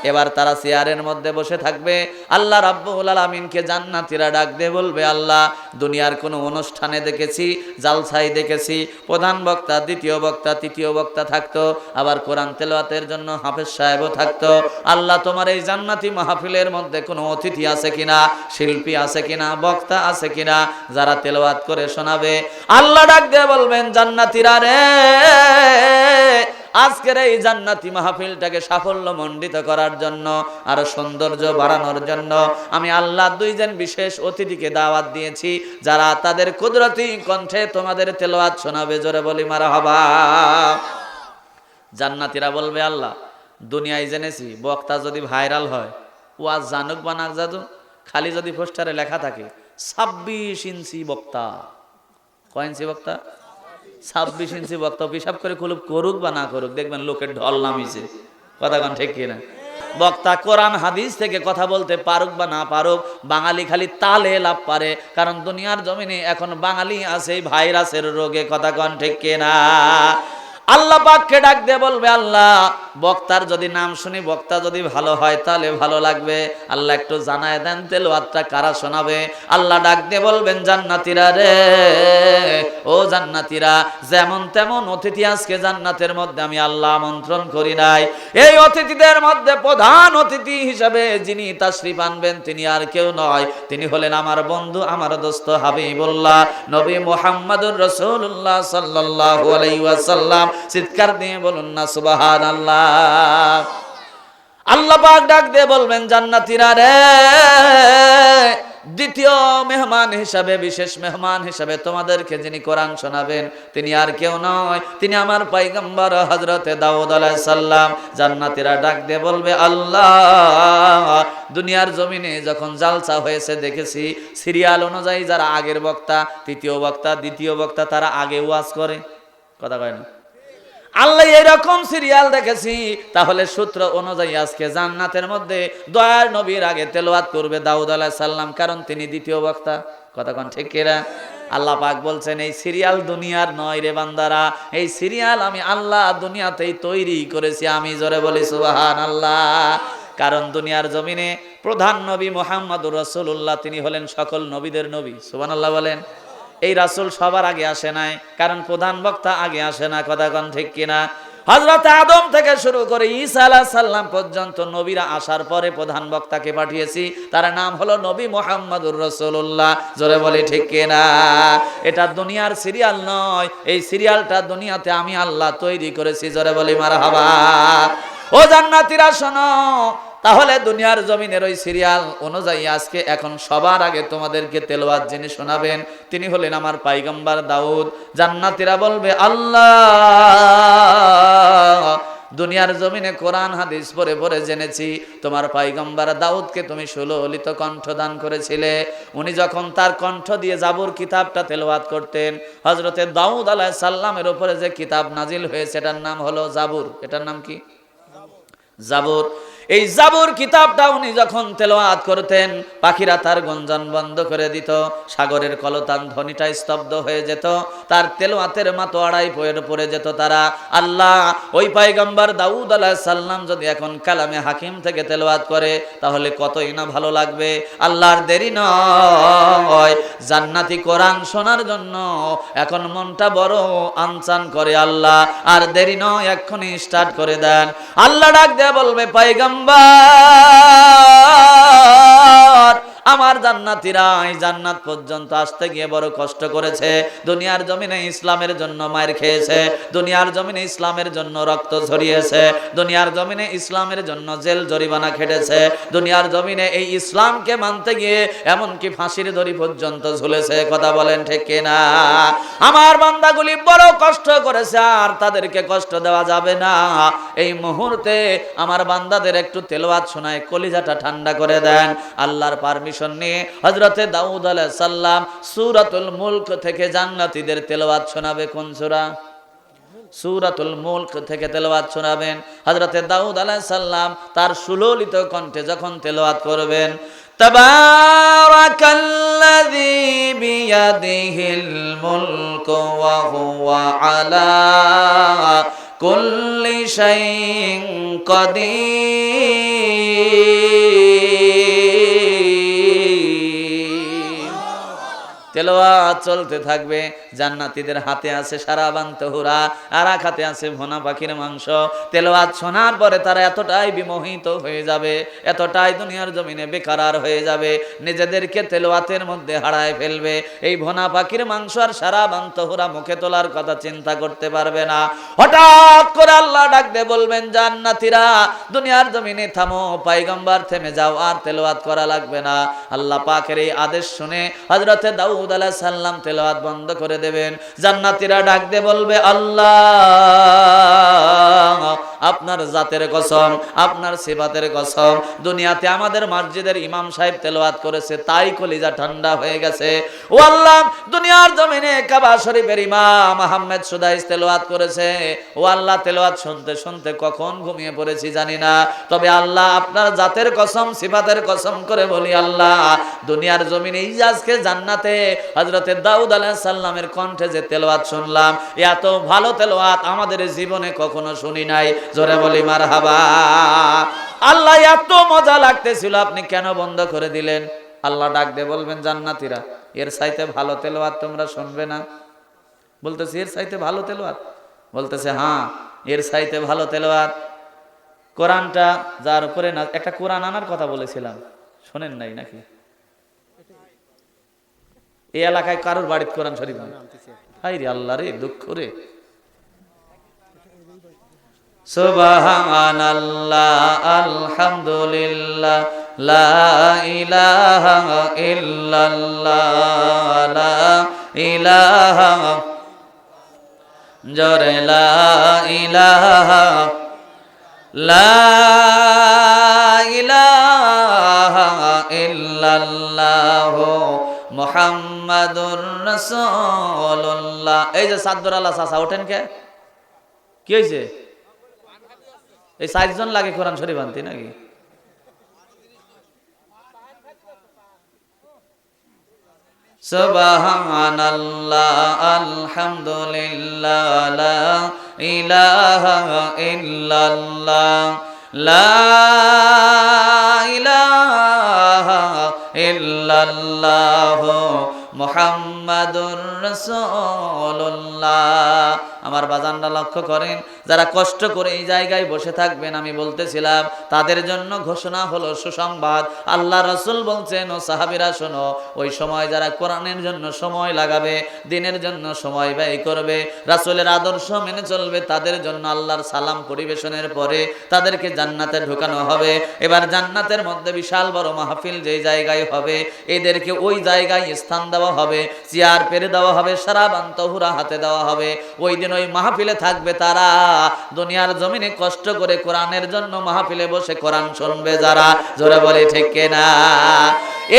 এবার তারা চেয়ারের মধ্যে বসে থাকবে। আল্লাহ রাব্বুল আলামিনকে জান্নাতীরা ডাক দিয়ে বলবে, আল্লাহ দুনিয়ার কোনো অনুষ্ঠানে দেখেছি, জালসায় দেখেছি, প্রধান বক্তা, দ্বিতীয় বক্তা, তৃতীয় বক্তা থাকতো, আবার কোরআন তেলাওয়াতের জন্য হাফেজ সাহেবও থাকতো। আল্লাহ তোমার এই জান্নাতি মাহফিলের মধ্যে কোনো অতিথি আছে কিনা, শিল্পী আছে কিনা, বক্তা আছে কিনা, যারা তেলাওয়াত করে শোনাবে। আল্লাহ ডাক দিয়ে বলবেন, জান্নাতীরা রে, আজকের এই জান্নাতি মাহফিলটাকে সাফল্যমণ্ডিত করার জন্য, আরো সৌন্দর্য বাড়ানোর জন্য আমি আল্লাহ দুইজন বিশেষ অতিথিকে দাওয়াত দিয়েছি, যারা তাদের কুদরতি কণ্ঠে তোমাদের তেলাওয়াত শোনাবে। জোরে বলি মারহাবা। জান্নাতীরা বলবে, আল্লাহ দুনিয়ায় জেনেছি বক্তা যদি ভাইরাল হয়, ওয়াজ জানুক বা না জানুক, খালি যদি পোস্টারে লেখা থাকে 26 ইঞ্চি বক্তা। কয় ইঞ্চি বক্তা? 26 ইঞ্চি বক্তা। হিসাব করে করুক বা না করুক, দেখবেন লোকের ঢল নামিছে। কথা কন ঠিক কিনা? বক্তা কোরআন হাদিস থেকে কথা বলতে পারুক বা না পারুক, বাঙালি খালি তালে লাভ পারে, কারণ দুনিয়ার জমিনে এখন বাঙালি আছে ভাইরাসের রোগে। কথা কন ঠিক কিনা? আল্লাহ পাককে ডাক দিয়ে বলবে, আল্লাহ বক্তার যদি নাম শুনি, বক্তা যদি ভালো হয় তাহলে ভালো লাগবে, আল্লাহ একটু জানায় দেন তেলাওয়াতটা কারা শোনাবে। আল্লাহ ডাক দিয়ে বলবেন, জান্নাতীরা রে, ও জান্নাতীরা, যেমন তেমন অতিথি আজকে জান্নাতের মধ্যে আমি আল্লাহ আমন্ত্রণ করি নাই। এই অতিথিদের মধ্যে প্রধান অতিথি হিসাবে যিনি তাশরিফ আনবেন তিনি আর কেউ নয়, তিনি হলেন আমার বন্ধু, আমার দোস্ত হাবিবুল্লাহ নবী মুহাম্মদুর রাসূলুল্লাহ সাল্লাল্লাহু আলাইহি ওয়াসাল্লাম। চিৎকার দিয়ে বলুন না সুবহানাল্লাহ। আল্লাহ পাক ডাক দিয়ে বলবেন, জান্নাতীরা রে, দ্বিতীয় মেহমান হিসাবে, বিশেষ মেহমান হিসাবে তোমাদেরকে যিনি কোরআন শোনাবেন তিনি আর কেউ নয়, তিনি আমার পয়গম্বর হযরতে দাউদ আলাইহিস সালাম। জান্নাতীরা ডাক দিয়ে বলবে, আল্লাহ দুনিয়ার জমিনে যখন জালসা হয়েছে দেখেছি সিরিয়াল অনুযায়ী যারা আগের বক্তা, তৃতীয় বক্তা, দ্বিতীয় বক্তা, তারা আগে ওয়াজ করে। কথা কয় না? আল্লাহ এরকম সিরিয়াল দেখেছি, তাহলে সূত্র অনুযায়ী আজকে জান্নাতের মধ্যে দয়ার নবীর আগে তেলাওয়াত করবে দাউদ আলাইহিস সালাম, কারণ তিনি দ্বিতীয় বক্তা। কথা কোন ঠিক কিনা? আল্লাহ পাক বলছেন, এই সিরিয়াল দুনিয়ার নয় রে বান্দারা, এই সিরিয়াল আমি আল্লাহ দুনিয়াতেই তৈরি করেছি। আমি জোরে বলি সুবহানাল্লাহ। কারণ দুনিয়ার জমিনে প্রধান নবী মুহাম্মদুর রাসূলুল্লাহ, তিনি হলেন সকল নবীদের নবী। সুবহানাল্লাহ বলেন। এই রাসূল সবার আগে আসে নাই, কারণ প্রধান বক্তা আগে আসে না। কথা কোন ঠিক কিনা? হযরত আদম থেকে শুরু করে ঈসা আলাইহিস সালাম পর্যন্ত নবীরা আসার পরে প্রধান বক্তাকে পাঠিয়েছি, তার নাম হলো নবী মুহাম্মদুর রাসূলুল্লাহ। জোরে বলি ঠিক কিনা? এটা দুনিয়ার সিরিয়াল নয়, এই সিরিয়ালটা দুনিয়াতে আমি আল্লাহ তৈরি করেছি। জোরে বলি মারহাবা। ও জান্নাতীরা শোনো, তাহলে দুনিয়ার জমিনের ওই সিরিয়াল অনুযায়ী আজকে এখন সবার আগে তোমাদেরকে তেলাওয়াত যিনি শোনাবেন তিনি হলেন আমার পয়গম্বর দাউদ। জান্নাতীরা বলবে আল্লাহ, দুনিয়ার জমিনে কোরআন হাদিস পড়ে পড়ে জেনেছি তোমার পয়গম্বর দাউদকে তুমি সুললিত কণ্ঠ দান করেছিলে। উনি যখন তার কণ্ঠ দিয়ে জাবুর কিতাবটা তেলাওয়াত করতেন, হযরতে দাউদ আলাইহিস সালামের উপরে যে কিতাব নাজিল হয়েছে এটার নাম হলো জাবুর। এটার নাম কি? জাবুর। এই জাবুর কিতাবটা উনি যখন তেলাওয়াত করতেন, পাখিরা তার গুঞ্জন বন্ধ করে দিত, সাগরের কলতান ধ্বনিটা স্তব্ধ হয়ে যেত, তার তেলাওয়াতের মাতোয়ারায় পড়ে যেত তারা। আল্লাহ, ওই পয়গম্বর দাউদ আলাইহিস সালাম যদি এখন কালামে হাকিম থেকে তেলাওয়াত করে তাহলে কতই না ভালো লাগবে। আল্লাহর দেরি নয়, জান্নাতি কোরআন শোনার জন্য এখন মনটা বড় আনচান করে। আল্লাহ আর দেরি নয়, এক্ষুনি স্টার্ট করে দেন। আল্লাহ ডাক দেয়া বলবে পয়গম্বর, আমার জান্নাতীরা এই জান্নাত পর্যন্ত আসতে গিয়ে বড় কষ্ট করেছে, দুনিয়ার জমিনে ইসলামের জন্য মার খেয়েছে, দুনিয়ার জমিনে ইসলামের জন্য রক্ত ঝরিয়েছে, দুনিয়ার জমিনে ইসলামের জন্য জেল জরিমানা খেটেছে, দুনিয়ার জমিনে এই ইসলামকে মানতে গিয়ে এমনকি ফাঁসির দড়ি পর্যন্ত ঝুলেছে। কথা বলেন ঠিক কিনা? আমার বান্দাগুলি বড় কষ্ট করেছে, আর তাদেরকে কষ্ট দেওয়া যাবে না। এই মুহূর্তে আমার বান্দাদের একটু তেলাওয়াত শোনায় কলিজাটা ঠান্ডা করে দেন। আল্লাহর পারমিশন নিয়ে হযরতে দাউদ আলাইহিস সালাম সূরাতুল মুলক থেকে জান্নাতীদের তেলাওয়াত শোনাবে। কোন সূরা? সূরাতুল মুলক থেকে তেলাওয়াত শোনাবেন হযরতে দাউদ আলাইহিস সালাম। তার সুললিত কণ্ঠে যখন তেলাওয়াত করবেন, তাবারাকাল্লাযী বিয়াদিহিল মুলকু ওয়া হুয়া আলা কুল্লি শাইইন কাদির। তেলাওয়াত চলতে থাকবে। জান্নাতীদের হাতে আছে সারাবান তহুরা, আর এক হাতে আছে ভোনা পাখির মাংস। তেলাওয়াত শোনার পরে তারা এতটাই বিমোহিত হয়ে যাবে, এতটাই দুনিয়ার জমিনে বেকারার হয়ে যাবে, নিজেদেরকে তেলাওয়াতের মধ্যে হারায় ফেলবে। এই ভোনা পাখির মাংস আর সারাবান তহুরা মুখে তোলার কথা চিন্তা করতে পারবে না। হঠাৎ করে আল্লাহ ডাক দিয়ে বলবেন, জান্নাতীরা দুনিয়ার জমিনে থামো, পয়গম্বর থেমে যাও, আর তেলাওয়াত করা লাগবে না। আল্লাহ পাকের এই আদেশ শুনে হযরতে দাউদ আলাইহিস সালাম তেলাওয়াত বন্ধ করে দেবেন। জান্নাতীরা ডাক দিয়ে বলবে, আল্লাহ আপনার জাতের কসম, আপনার সিফাতের কসম, দুনিয়াতে আমাদের মসজিদের ইমাম সাহেব তেলাওয়াত করেছে তাই কলিজা ঠান্ডা হয়ে গেছে। ও আল্লাহ, দুনিয়ার জমিনে কাবা শরীফের ইমাম আহমেদ সুদাইস তেলাওয়াত করেছে। ও আল্লাহ, তেলাওয়াত শুনতে শুনতে কখন ঘুমিয়ে পড়েছি জানি না, তবে আল্লাহ আপনার জাতের কসম, সিফাতের কসম করে বলি, আল্লাহ দুনিয়ার জমিনে এই আজকে জান্নাতে হযরতে দাউদ আলাইহিস সালামের কণ্ঠে যে তেলাওয়াত শুনলাম, এত ভালো তেলাওয়াত আমাদের জীবনে কখনো শুনি নাই। জোরে বলি মারহাবা। আল্লাহ এত মজা লাগতেছিল, আপনি কেন বন্ধ করে দিলেন? আল্লাহ ডাক দিয়ে বলবেন, জান্নাতীরা এর চাইতে ভালো তেলাওয়াত তোমরা শুনবে না? বলতেছে এর চাইতে ভালো তেলাওয়াত? বলতেছে হ্যাঁ, এর চাইতে ভালো তেলাওয়াত। কোরআনটা যার উপরে না, একটা কোরআন আনার কথা বলেছিলাম, শোনেন নাই নাকি? এই এলাকায় কারোর বাড়িতে কোরআন শরীফ নেই। হাই রে আল্লাহ রে, দুঃখ রে। সুবহানাল্লাহ, আলহামদুলিল্লাহ, লা ইলাহা ইল্লাল্লাহ, লা ইলাহা, জোরে লা ইলাহা, লা ইলাহা ইল্লাল্লাহ মুহাম্মাদুর রাসূলুল্লাহ। এই যে সাদ্দুর আল্লাহ চাচা ওঠেন, কে কি হয়েছে? এই ৬০ জন লাগে কোরআন শরীফ আনতে নাকি? সুবহানাল্লাহ, আলহামদুলিল্লাহ, লা ইলাহা ইল্লাল্লাহ, লা ইলাহা ইল্লাল্লাহ মুহাম্মাদুর মুহাম্মাদুর রাসূলুল্লাহ। আমার বাজানরা লক্ষ্য করেন, যারা কষ্ট করে এই জায়গায় বসে থাকবেন, আমি বলতেছিলাম তাদের জন্য ঘোষণা হলো সুসংবাদ। আল্লাহ রাসূল বলছেন, ও সাহাবীরা শোনো, ওই সময় যারা কোরআনের জন্য সময় লাগাবে, দিনের জন্য সময় ব্যয় করবে, রাসূলের আদর্শ মেনে চলবে, তাদের জন্য আল্লাহর সালাম পরিবেশনের পরে তাদেরকে জান্নাতে ঢোকানো হবে। এবার জান্নাতের মধ্যে বিশাল বড় মাহফিল যেই জায়গায় হবে, এদেরকে ওই জায়গায় স্থান দেওয়া হবে, চেয়ার পেরে দেওয়া হবে, সারাবান তহুরা হাতে দেওয়া হবে। ওই দিন ওই মাহফিলে থাকবে তারা দুনিয়ার জমিনে কষ্ট করে কোরআনের জন্য মাহফিলে বসে কোরআন শুনবে যারা। জোরে বলে ঠিক কিনা?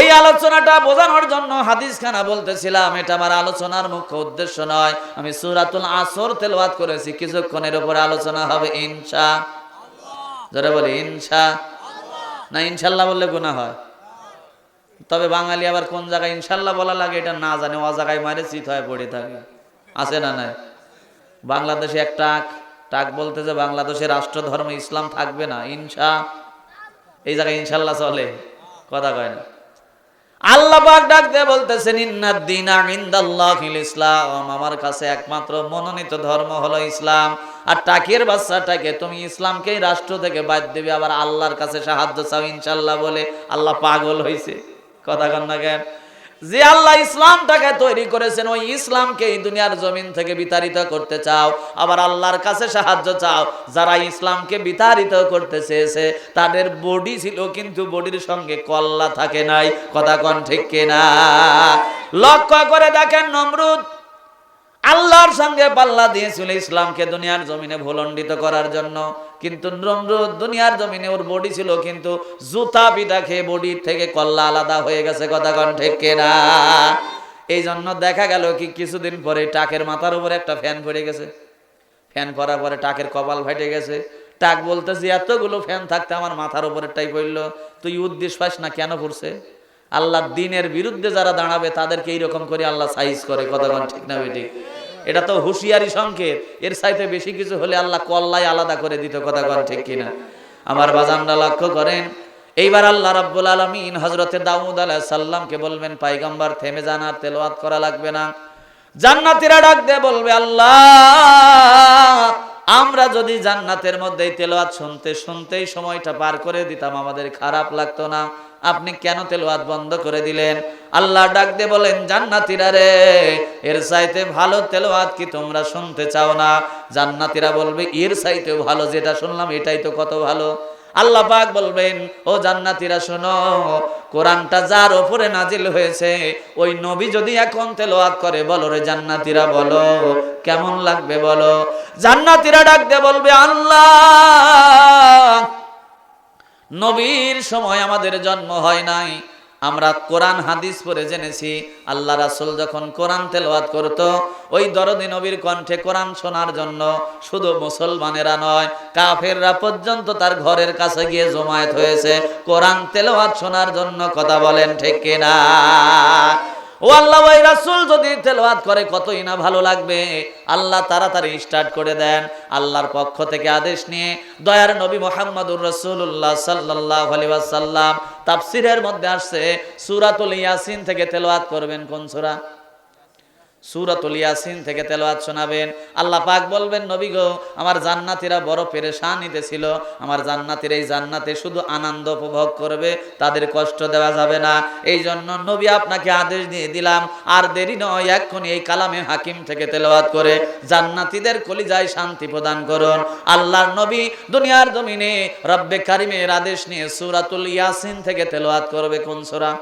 এই আলোচনাটা বোঝানোর জন্য হাদিস খানা বলতেছিলাম, এটা আমার আলোচনার মুখ্য উদ্দেশ্য নয়। আমি সূরাতুল আসর তেলাওয়াত করেছি, কিছুক্ষণের উপরে আলোচনা হবে ইনশাআল্লাহ। জোরে বলি ইনশাআল্লাহ। না ইনশাআল্লাহ বললে গুনাহ হয়? তবে বাঙালি আবার কোন জায়গায় ইনশাআল্লাহ বলা লাগে এটা না জানে, ও জায়গায় মারে চিত হয়ে পড়ে থাকে। আছে না নাই? বাংলাদেশে এক টাক বলতে যে বাংলাদেশে রাষ্ট্র ধর্ম ইসলাম থাকবে না, এই জায়গায় ইনশাআল্লাহ চলে, কথা কয় না। আল্লাহ পাক ডাক দিয়ে বলতেছেন, ইন্নাদ দীনা ইনদাল্লাহিল ইসলাম, আমার কাছে একমাত্র মনোনীত ধর্ম হলো ইসলাম। আর টাকের বাচ্চাটাকে তুমি ইসলামকেই রাষ্ট্র থেকে বাদ দিবে, আবার আল্লাহর কাছে সাহায্য চাও ইনশাআল্লাহ বলে। আল্লাহ পাগল হয়েছে? কথা কন না কেন? যে আল্লাহ ইসলামটাকে তৈরি করেছেন, ওই ইসলামকে এই দুনিয়ার জমিন থেকে বিতাড়িত করতে চাও, আবার আল্লাহর কাছে সাহায্য চাও। যারা ইসলামকে বিতাড়িত করতে চেয়েছে তাদের বডি ছিল, কিন্তু বডির সঙ্গে কল্লা থাকে নাই। কথা কন ঠিক কিনা? লক্ষ্য করে দেখেন, নমরুদ আল্লাহর সঙ্গে পাল্লা দিয়েছিল ইসলামকে দুনিয়ার জমিনে ভুলণ্ডিত করার জন্য, কিন্তু নমরুদ দুনিয়ার জমিনে ওর বডি ছিল, কিন্তু জুতা পিটা খেয়ে বডি থেকে কল্লা আলাদা হয়ে গেছে। কথা কন ঠিক কিনা? এই জন্য দেখা গেল কি, কিছুদিন পরে টাকের মাথার উপরে একটা ফ্যান পড়ে গেছে। ফ্যান পড়ার পরে টাকের কপাল ফাটে গেছে। টাক বলতেছে, এতগুলো ফ্যান থাকতে আমার মাথার উপরেরটাই পড়লো। তুই উদ্দেশ্য পাস না কেন পড়ছে? আল্লাহ দিনের বিরুদ্ধে যারা দাঁড়াবে তাদেরকে এইরকম করে আল্লাহ সাইজ করে। কথা কন ঠিক না বেঠিক? এটা তো হুঁশিয়ারি সংকেত। এর চাইতে বেশি কিছু হলে আল্লাহ কল্লাই আলাদা করে দিত। কথা কন ঠিক কিনা? আমার বাজানরা লক্ষ্য করেন, এইবার আল্লাহ রাব্বুল আলামিন হযরতে দাউদ আলাইহিস সালামকে বলবেন, পয়গম্বর থেমে যান, আর তেলাওয়াত করা লাগবে না। জান্নাতীরা ডাক দিয়ে বলবে, আল্লাহ আমরা যদি জান্নাতের মধ্যে তেলাওয়াত শুনতে শুনতেই সময়টা পার করে দিতাম, আমাদের খারাপ লাগতো না। আপনি কেন তেলাওয়াত বন্ধ করে দিলেন? আল্লাহ ডাক দিয়ে বলেন, জান্নাতীরা রে, এর চাইতে ভালো তেলাওয়াত কি তোমরা শুনতে চাও না? জান্নাতীরা বলবে, এর চাইতেও ভালো, যেটা শুনলাম এটাই তো কত ভালো। আল্লাহ পাক বলবেন, ও জান্নাতীরা শোনো, কোরআনটা যার উপরে নাজিল হয়েছে ওই নবী যদি এখন তেলাওয়াত করে, বলো রে জান্নাতীরা, বলো কেমন লাগবে বলো। জান্নাতীরা ডাক দিয়ে বলবে, আল্লাহ নবীর সময় আমাদের জন্ম হয় নাই, আমরা কোরআন হাদিস পড়ে জেনেছি আল্লাহ রাসূল যখন কোরআন তেলাওয়াত করত, ওই দরদি নবীর কণ্ঠে কোরআন শোনার জন্য শুধু মুসলমানেরা নয়, কাফেররা পর্যন্ত তার ঘরের কাছে গিয়ে জমায়েত হয়েছে কোরআন তেলাওয়াত শোনার জন্য। কথা বলেন ঠিক কিনা? ও আল্লাহ, ওই রাসূল যদি তেলাওয়াত করে কতই না ভালো লাগবে। আল্লাহ তাড়াতাড়ি স্টার্ট করে দেন। আল্লাহর পক্ষ থেকে আদেশ নিয়ে দয়ার নবী মুহাম্মদুর রাসূলুল্লাহ সাল্লাল্লাহু আলাইহি ওয়াসাল্লাম তাফসীরের মধ্যে আসছে, সূরাতুল ইয়াসিন থেকে তেলাওয়াত করবেন। কোন সূরা? সূরাতুল ইয়াসিন থেকে তেলাওয়াত শোনাবেন। আল্লাহ পাক বলবেন, নবী গো, আমার জান্নাতীরা বড় পেরেশানিতে ছিল, আমার জান্নাতীরা এই জান্নাতে শুধু আনন্দ উপভোগ করবে, তাদের কষ্ট দেওয়া যাবে না। এই জন্য নবী আপনাকে আদেশ দিয়ে দিলাম, আর দেরি নয়, এক্ষুনি এই কালামে হাকিম থেকে তেলাওয়াত করে জান্নাতীদের কলিজায় শান্তি প্রদান করুন। আল্লাহর নবী দুনিয়ার জমিনে রব্বে কারিমের আদেশ নিয়ে সূরাতুল ইয়াসিন থেকে তেলাওয়াত করবে। কোন সূরা?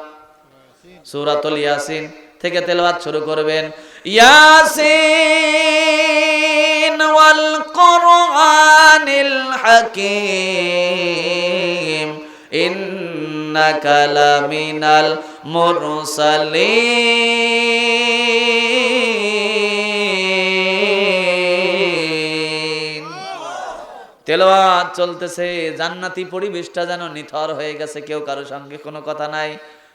সূরাতুল ইয়াসিন থেকে তেলাওয়াত শুরু করবেন। ইয়াসিন ওয়াল কুরআনিল হাকীম ইন্নাকা লামিনাল মুরসালিন। তেলাওয়াত চলতেছে, জান্নাতি পরিবেশটা যেন নিথর হয়ে গেছে, কেউ কারো সঙ্গে কোনো কথা নাই।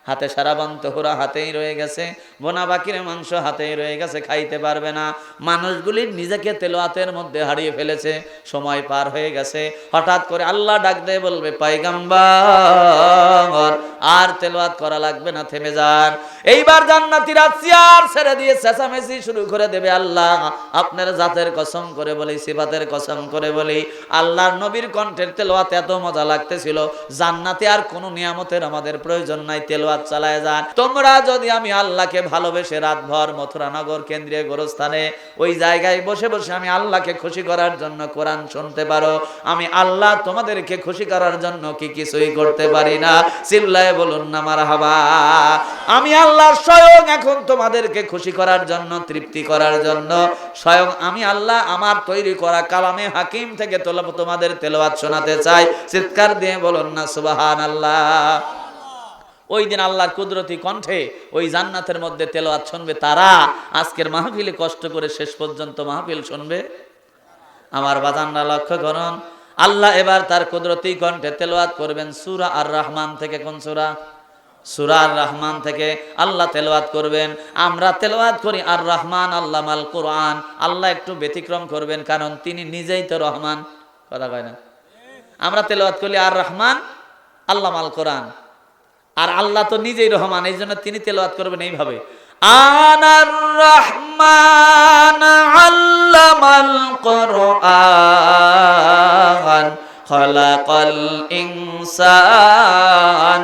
হাতে সারাবান তোহরা হাতেই রয়ে গেছে, বোনা বাকির মাংস হাতেই রয়ে গেছে, খাইতে পারবে না। মানুষগুলি নিজেকে তেলাওয়াতের মধ্যে হারিয়ে ফেলেছে, সময় পার হয়ে গেছে। হঠাৎ করে আল্লাহ ডাক দিয়ে বলবে, পয়গম্বর আর তেলাওয়াত করা লাগবে না, থেমে যান। এইবার জান্নাতীরা চেয়ার ছেড়ে দিয়ে চেঁচামেচি শুরু করে দেবে, আল্লাহ আপনার জাতের কসম করে বলি, সিফাতের কসম করে বলি, আল্লাহর নবীর কণ্ঠের তেলাওয়াত এত মজা লাগতেছিল, জান্নাতে আর কোনো নিয়ামতের আমাদের প্রয়োজন নাই, তেলাওয়াত চালায় যান। তোমরা যদি আমি আল্লাহকে ভালোবেসে রাতভর মথুরা নগর কেন্দ্রীয় গোরস্থানে ওই জায়গায় বসে বসে আমি আল্লাহকে খুশি করার জন্য কোরআন শুনতে পারো, আমি আল্লাহ তোমাদেরকে খুশি করার জন্য কি কিছুই করতে পারি না? চিল্লায়ে বলুন না মারহাবা। আমি আল্লাহ স্বয়ং এখন তোমাদেরকে খুশি করার জন্য, তৃপ্তি করার জন্য স্বয়ং আমি আল্লাহ আমার তৈরি করা কালামে হাকিম থেকে তোমাদের তেলাওয়াত শোনাতে চাই। চিৎকার দিয়ে বলুন না সুবহানাল্লাহ। ওই দিন আল্লাহর কুদরতি কণ্ঠে ওই জান্নাতের মধ্যে তেলাওয়াত শুনবে তারা। আজকের মাহফিলে কষ্ট করে শেষ পর্যন্ত মাহফিল শুনবে আমার বাজানরা, লক্ষ্য করুন। আল্লাহ এবার তার কুদরতি কণ্ঠে তেলাওয়াত করবেন সূরা আর রহমান থেকে। কোন সূরা? সূরা আর রহমান থেকে আল্লাহ তেলাওয়াত করবেন। আমরা তেলাওয়াত করি আর রহমান আল্লামাল কোরআন, আল্লাহ একটু ব্যতিক্রম করবেন, কারণ তিনি নিজেই তো রহমান, কথা কয় না? আমরা তেলাওয়াত করি আর রহমান আল্লামাল কোরআন, আর আল্লাহ তো নিজেই রহমান, এই জন্য তিনি তেলাওয়াত করবেন এইভাবে, আনার রহমান আল্লামাল কোরআন খলাকাল ইনসান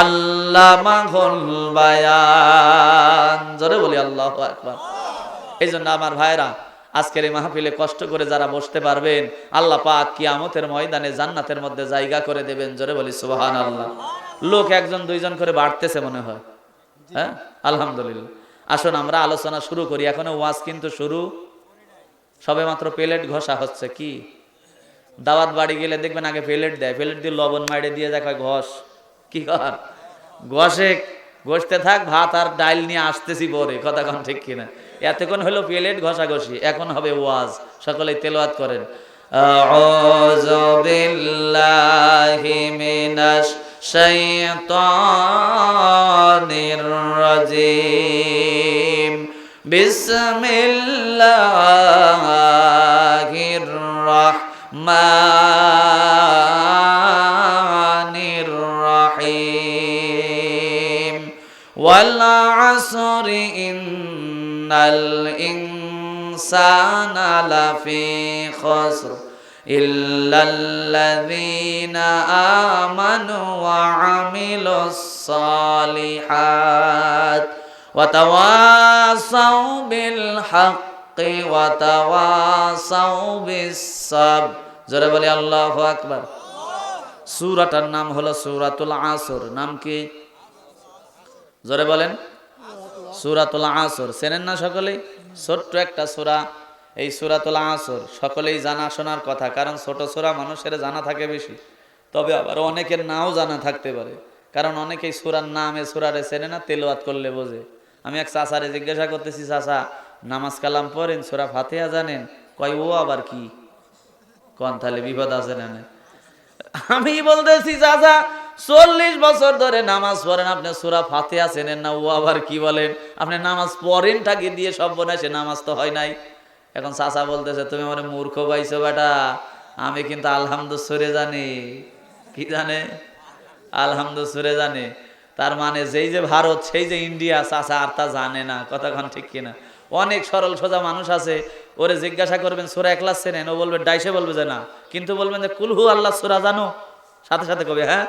আল্লামাহুল বায়ান। জোরে বলি আল্লাহু আকবার। এই জন্য আমার ভাইরা, আজকের এই মাহফিলে কষ্ট করে যারা বসতে পারবেন, আল্লাহ পাক কিয়ামতের ময়দানে জান্নাতের মধ্যে জায়গা করে দেবেন। জোরে বলি সুবহানাল্লাহ। লোক একজন দুইজন করে বাড়তেছে মনে হয়, হ্যাঁ আলহামদুলিল্লাহ। আসুন আমরা আলোচনা শুরু করি। এখনো ওয়াজ কিন্তু শুরু সবে মাত্র, প্লেট ঘষা হচ্ছে। কি দাওয়াত বাড়ি গেলে দেখবেন আগে প্লেট দেয়, প্লেট দিয়ে লবণ মাইড়ে দিয়ে দেখা ঘষ, কি কর ঘষে, ঘষতে থাক, ভাত আর ডাইল নিয়ে আসতেছি পরে, কথা কোন ঠিক কিনা? এতক্ষণ হলো প্লেট ঘষা ঘষি, এখন হবে ওয়াজ। সকলেই তেলাওয়াত করেন, আউযু বিল্লাহি মিনাশ শাইতানির রাজিম, বিসমিল্লাহির রাহমানির রাহিম, ওয়াল আসরি ইন্নাল ইনসানা লাফি খুসর ইল্লাল্লাযীনা আমানু ওয়া আমিলুস সালিহাত ওয়া তাওয়াসাউ বিল হাক্কি ওয়া তাওয়াসাউ বিস সাবর। জোরে বলি আল্লাহু আকবার। সূরাটার নাম হলো সূরাতুল আসর। নাম কি? জোরে বলেন। সূরাতুল আসর। চেনেন না সকলেই? ছোট্ট একটা সূরা, এই সূরাতুল আসর সকলেই জানা শোনার কথা, কারণ ছোট সূরা মানুষের জানা থাকে বেশি, তবে আবার অনেকের নাও জানা থাকতে পারে, কারণ অনেকেই সূরার নাম এ সূরারে চেনে না, তেলাওয়াত করলে বোঝে। আমি এক চাচারে জিজ্ঞাসা করতেছি, চাচা নামাজ কালাম পড়েন, সূরা ফাতিহা জানেন? কয় ও আবার কি? কোন তাহলে বিপদ আছে না? আমি বলতেছি, চাচা 40 বছর ধরে নামাজ পড়েন, আপনি সূরা ফাতিহা চেনেন না? ও আবার কি বলেন? আপনি নামাজ পড়েন টাকে দিয়ে সব বনাইছে, নামাজ তো হয় নাই। এখন চাচা বলতেছে, তুমি আমার মূর্খ পাইছো বেটা, আমি কিন্তু আলহামদু সূরা জানি। কি জানে? আলহামদু সূরা জানে। তার মানে যেই যে ভারত, সেই যে ইন্ডিয়া, চাচা আর তা জানে না, কথাক্ষণ ঠিক কিনা? অনেক সরল সোজা মানুষ আছে, ওরে জিজ্ঞাসা করবেন সূরা ইখলাস চেনেন, ও বলবে ডাইসে বলবে যে না, কিন্তু বলবেন যে কুল হু আল্লাহ সূরা জানো, সাথে সাথে কবে হ্যাঁ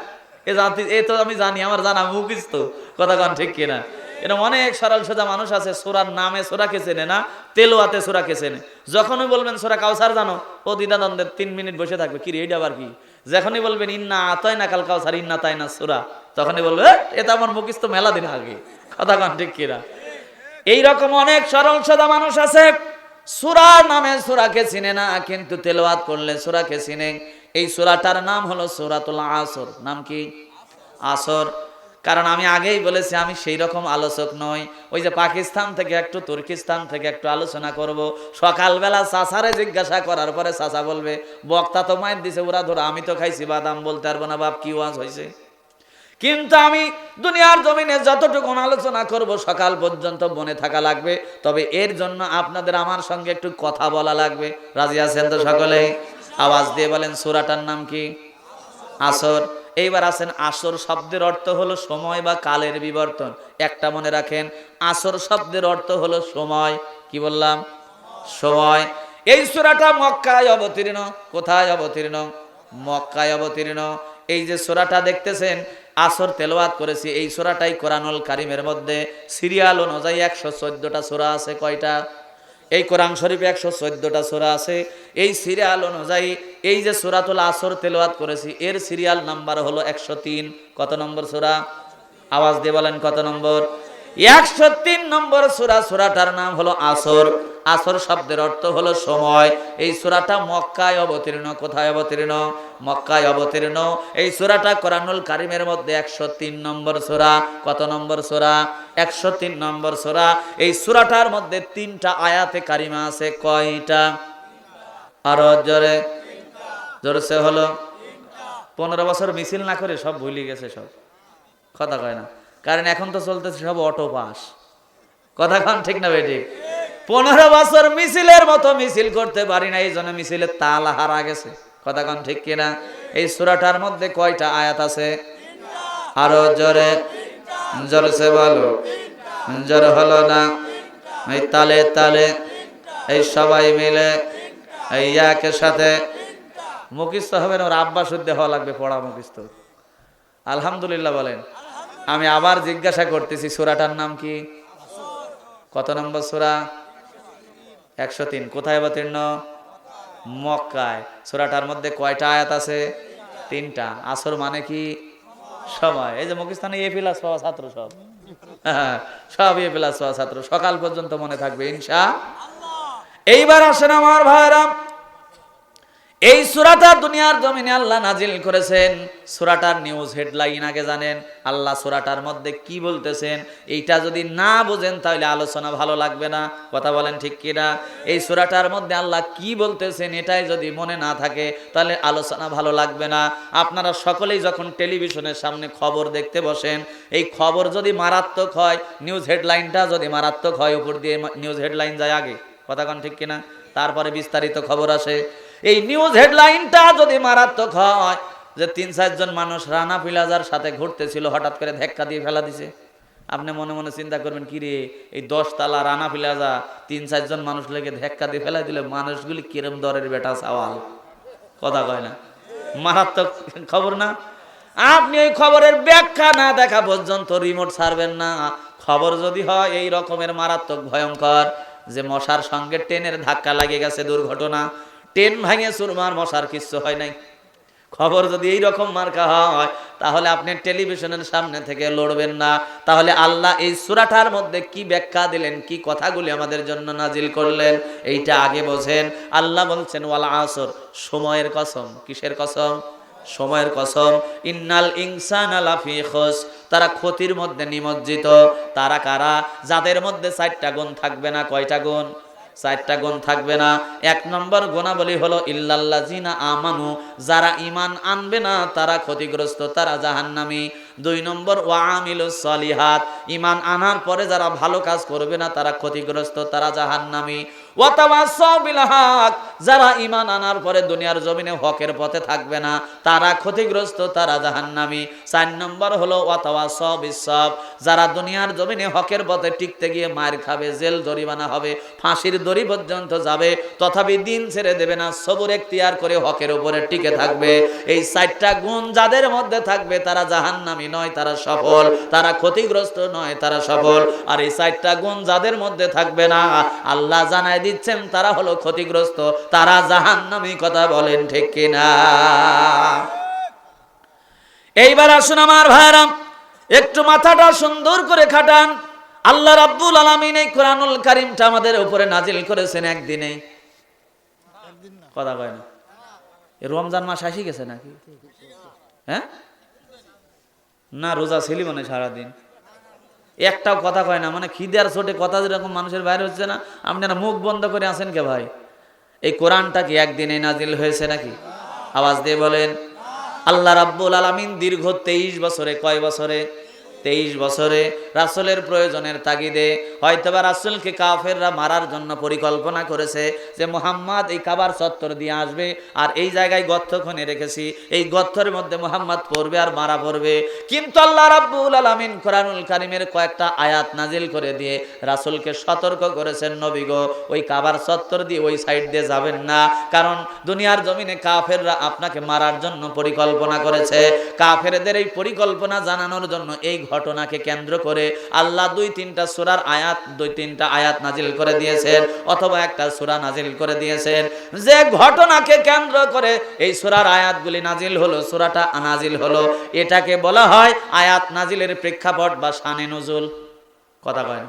এ তো আমি জানি, আমার জানা মুখস্থ, কথাক্ষণ ঠিক কিনা? এরকম অনেক সরল সোজা মানুষ আছে, সূরার নামে সূরাকে চেনে না, তেলাওয়াতে সূরাকে চেনে। যখনই বলবেন সূরা কাউসার জানো, ও দ্বিধাদ্বন্দ্বে 3 মিনিট বসে থাকবে, কি রে এইটা আবার কি? যখনই বলবেন ইন্না আতাইনা কাল কাউসার, ইন্না তাইনা সূরা, তখনই বলবে এটা আমার মুখস্থ মেলা দিন আগে, কথাক্ষণ ঠিক কিনা? এইরকম অনেক সরল সোজা মানুষ আছে, সূরার নামে সূরাকে চিনে না, কিন্তু তেলাওয়াত করলে সূরাকে চিনে। এই সূরাটার নাম হলো সূরাতুল আসর। নাম কি? আসর। কারণ আমি আগেই বলেছি, আমি সেই রকম আলোচক নই, ওই যে পাকিস্তান থেকে একটু, তুর্কিস্তান থেকে একটু আলোচনা করব। সকালবেলা চাচারে জিজ্ঞাসা করার পরে চাচা বলবে বক্তা তো মায়ের দিছে ওরা ধরো, আমি তো খাইছি বাদাম, বলতে পারবো না বাপ কি ওয়াজ হয়েছে। কিন্তু আমি দুনিয়ার জমিনে যতটুকু আলোচনা করব সকাল পর্যন্ত মনে থাকা লাগবে। তবে এর জন্য আপনাদের আমার সঙ্গে একটু কথা বলা লাগবে। রাজি আছেন তো সকলে? আওয়াজ দিয়ে বলেন সূরাটার নাম কি? আসর। এইবার আছেন, আসর শব্দের অর্থ হলো সময় বা কালের বিবর্তন। একটা মনে রাখেন, আসর শব্দের অর্থ হলো সময়। কি বললাম? সময়। এই সূরাটা মক্কায় অবতীর্ণ। কোথায় অবতীর্ণ? মক্কায় অবতীর্ণ। এই যে সূরাটা দেখতেছেন আসর তেলাওয়াত করেছি, এই সূরাটাই কোরআনুল কারীমের মধ্যে সিরিয়াল অনুযায়ী 114টা সূরা আছে। কয়টা? এই কোরআন শরীফে 114টা সূরা আছে। এই সিরিয়াল অনুযায়ী এই যে সূরাতুল আসর তেলাওয়াত করেছি এর সিরিয়াল নাম্বার হলো 103। কত নম্বর সূরা? আওয়াজ দিয়ে বলেন কত নম্বর? 103 নম্বর সূরা। সূরাটার নাম হলো আসর। আসর শব্দের অর্থ হলো সময়। এই সূরাটা মক্কায় অবতীর্ণ। কোথায় অবতীর্ণ? মক্কায় অবতীর্ণ। এই সূরাটা কোরআনুল কারীমের মধ্যে 103 নম্বর সূরা। কত নম্বর সূরা? 103 নম্বর সূরা। এই সূরাটার মধ্যে 3টা আয়াতে কারিমা আছে। কয়টা? আরো জোরে, জোরসে হলো। 15 বছর মিছিল না করে সব ভুলে গেছে, সব কথা কয় না। কারণ এখন তো চলতেছে সব অটো পাস। কথা কন ঠিক না বেটি? 15 বছর মিছিলের মতো মিছিল করতে পারি না, এই জন্য মিছিলের তাল হারা গেছে। কথা কন ঠিক কিনা? এই সূরাটার মধ্যে কয়টা আয়াত আছে? আরো জোরে, জোরসে বলো। জোর হলো না? এই তালে তালে, এই সবাই মিলে, এই একের সাথে মুখস্থ হবে না। ওর আব্বা শুদ্ধ হওয়া লাগবে, পড়া মুখস্থ। আলহামদুলিল্লাহ বলেন। আমি আবার জিজ্ঞাসা করতেছি, সূরাটার নাম কি? কত নম্বর সূরা? 103। কোথায় অবতীর্ণ? মক্কায়। সূরাটার মধ্যে কয়টা আয়াত আছে? 3টা। আসর মানে কি? সময়। এই যে মুখস্থানে এ প্লাস পাওয়া ছাত্র সব, সব এ প্লাস পাওয়া ছাত্র, সকাল পর্যন্ত মনে থাকবে ইনশাআল্লাহ। এইবার আসেন আমার ভাইরা, এই সূরাটা দুনিয়ার জমিনে আল্লাহ নাজিল করেছেন। সূরাটার নিউজ হেডলাইন আগে জানেন। আল্লাহ সূরাটার মধ্যে কি বলতেছেন এইটা যদি না বুঝেন তাহলে আলোচনা ভালো লাগবে না। কথা বলেন ঠিক কিনা? এই সূরাটার মধ্যে আল্লাহ কি বলতেছেন এটাই যদি মনে না থাকে তাহলে আলোচনা ভালো লাগবে না। আপনারা সকলেই যখন টেলিভিশনের সামনে খবর দেখতে বসেন, এই খবর যদি মারাত্মক হয়, নিউজ হেডলাইনটা যদি মারাত্মক হয়, উপর দিয়ে নিউজ হেডলাইন যায় আগে। কথা কন ঠিক কিনা? তারপরে বিস্তারিত খবর আসে। এই নিউজ হেডলাইনটা যদি মারাত্মক হয় যে 3-4 জন মানুষ রানা প্লাজার সাথে ঘুরতেছিল, হঠাৎ করে ধাক্কা দিয়ে ফেলা দিছে, আপনি মনে মনে চিন্তা করবেন কি রে, এই 10 তলা রানা প্লাজা 3-4 জন মানুষ লেগে ধাক্কা দিয়ে ফেলা দিলে মানুষগুলি কিরম দরের বেটা সওয়াল। কথা কয় না? মারাত্মক খবর না? আপনি এই খবরের ব্যাখ্যা না দেখা পর্যন্ত রিমোট ছাড়বেন না। খবর যদি হয় এই রকমের মারাত্মক ভয়ঙ্কর যে মশার সঙ্গে ট্রেনের ধাক্কা লাগে গেছে, দুর্ঘটনা, ট্রেন ভাঙে চুরমার, মশার কিচ্ছু হয় নাই, খবর যদি এই রকম মার্কা হয় তাহলে আপনি টেলিভিশনের সামনে থেকে লড়বেন না। তাহলে আল্লাহ এই সূরাটার মধ্যে কি ব্যাখ্যা দিলেন, কি কথাগুলি আমাদের জন্য নাজিল করলেন এইটা আগে বোঝেন। আল্লাহ বলছেন ওয়াল আসর, সময়ের কসম। কিসের কসম? সময়ের কসম। ইন্নাল ইনসানা লাফি খুস, তারা ক্ষতির মধ্যে নিমজ্জিত। তারা কারা? যাদের মধ্যে 4টা গুণ থাকবে না। কয়টা গুণ? 4টা গুণ থাকবে না। 1 নম্বর গুণাবলী হলো ইল্লাল্লাযিনা আমানু, যারা ঈমান আনবে না তারা ক্ষতিগ্রস্ত, তারা জাহান্নামী। 2 নম্বর ওয়া আমিলুস সলিহাত, ঈমান আনার পরে যারা ভালো কাজ করবে না তারা ক্ষতিগ্রস্ত, তারা জাহান্নামী। ওয়া তাওয়াসাউ বিল হক, যারা ঈমান আনার পরে দুনিয়ার জমিনে হকের পথে থাকবে না তারা ক্ষতিগ্রস্ত, তারা জাহান্নামী। 4 নম্বর হলো ওয়া তাওয়াসাউ বিস সাবর, যারা দুনিয়ার জমিনে হকের পথে টিকতে গিয়ে মার খাবে, জেল জরিমানা হবে, ফাঁসির দড়ি পর্যন্ত যাবে, তথাপি দিন ছেড়ে দেবে না, সবর এখতিয়ার করে হকের উপরে টিকে থাকবে। এই 4টা গুণ যাদের মধ্যে থাকবে তারা জাহান্নামী নয়, তারা সফল, তারা ক্ষতিগ্রস্ত নয়, তারা সফল। আর এই 4টা গুণ যাদের মধ্যে থাকবে না আল্লাহ জানায় দিচ্ছেন তারা হলো ক্ষতিগ্রস্ত, তারা জাহান্নামী। কথা বলেন ঠিক কিনা? এইবার আসুন আমার ভাইরা, একটু মাথাটা সুন্দর করে খাটান। আল্লাহ রাব্বুল আলামিন এই কোরআনুল কারীমটা আমাদের উপরে নাজিল করেছেন একদিনে। কথা কয় না? রমজান মাস আসি গেছে নাকি? হ্যাঁ না, রোজা ছিলি মানে সারাদিন, একটাও কথা কয় না, মানে খিদার চোটে কথা যেরকম মানুষের বাইরে হচ্ছে না, আপনারা মুখ বন্ধ করে আছেন কে ভাই? এই কোরআনটা কি একদিনে নাজিল হয়েছে নাকি? আওয়াজ দিয়ে বলেন। আল্লাহ রাব্বুল আলামিন দীর্ঘ 23 বছরে, কয় বছরে? 23 বছরে রাসূলের প্রয়োজনের তাগিদে হয়তোবা রাসূলকে কাফেররা মারার জন্য পরিকল্পনা করেছে যে মুহাম্মদ এই কাবার চত্বর দিয়ে আসবে আর এই জায়গায় গর্ত খনে রেখেছি, এই গর্তের মধ্যে মুহাম্মদ পড়বে আর মারা পড়বে। কিন্তু আল্লাহ রাব্বুল আলামিন কোরআনুল কারীমের কয়েকটা আয়াত নাজিল করে দিয়ে রাসূলকে সতর্ক করেছেন, নবী গো ওই কাবার চত্বর দিয়ে ওই সাইড দিয়ে যাবেন না, কারণ দুনিয়ার জমিনে কাফেররা আপনাকে মারার জন্য পরিকল্পনা করেছে। কাফেরদের এই পরিকল্পনা জানানোর জন্য এই ঘটনাকে কেন্দ্র করে আল্লাহ 2-3টা সূরার আয়াত 2-3টা আয়াত নাজিল করে দিয়েছেন, অথবা একটা সূরা নাজিল করে দিয়েছেন। যে ঘটনাকে কেন্দ্র করে এই সূরার আয়াতগুলি নাজিল হলো, সূরাটা নাজিল হলো, এটাকে বলা হয় আয়াত নাজিলের প্রেক্ষাপট বা শানে নুজুল। কথা কয়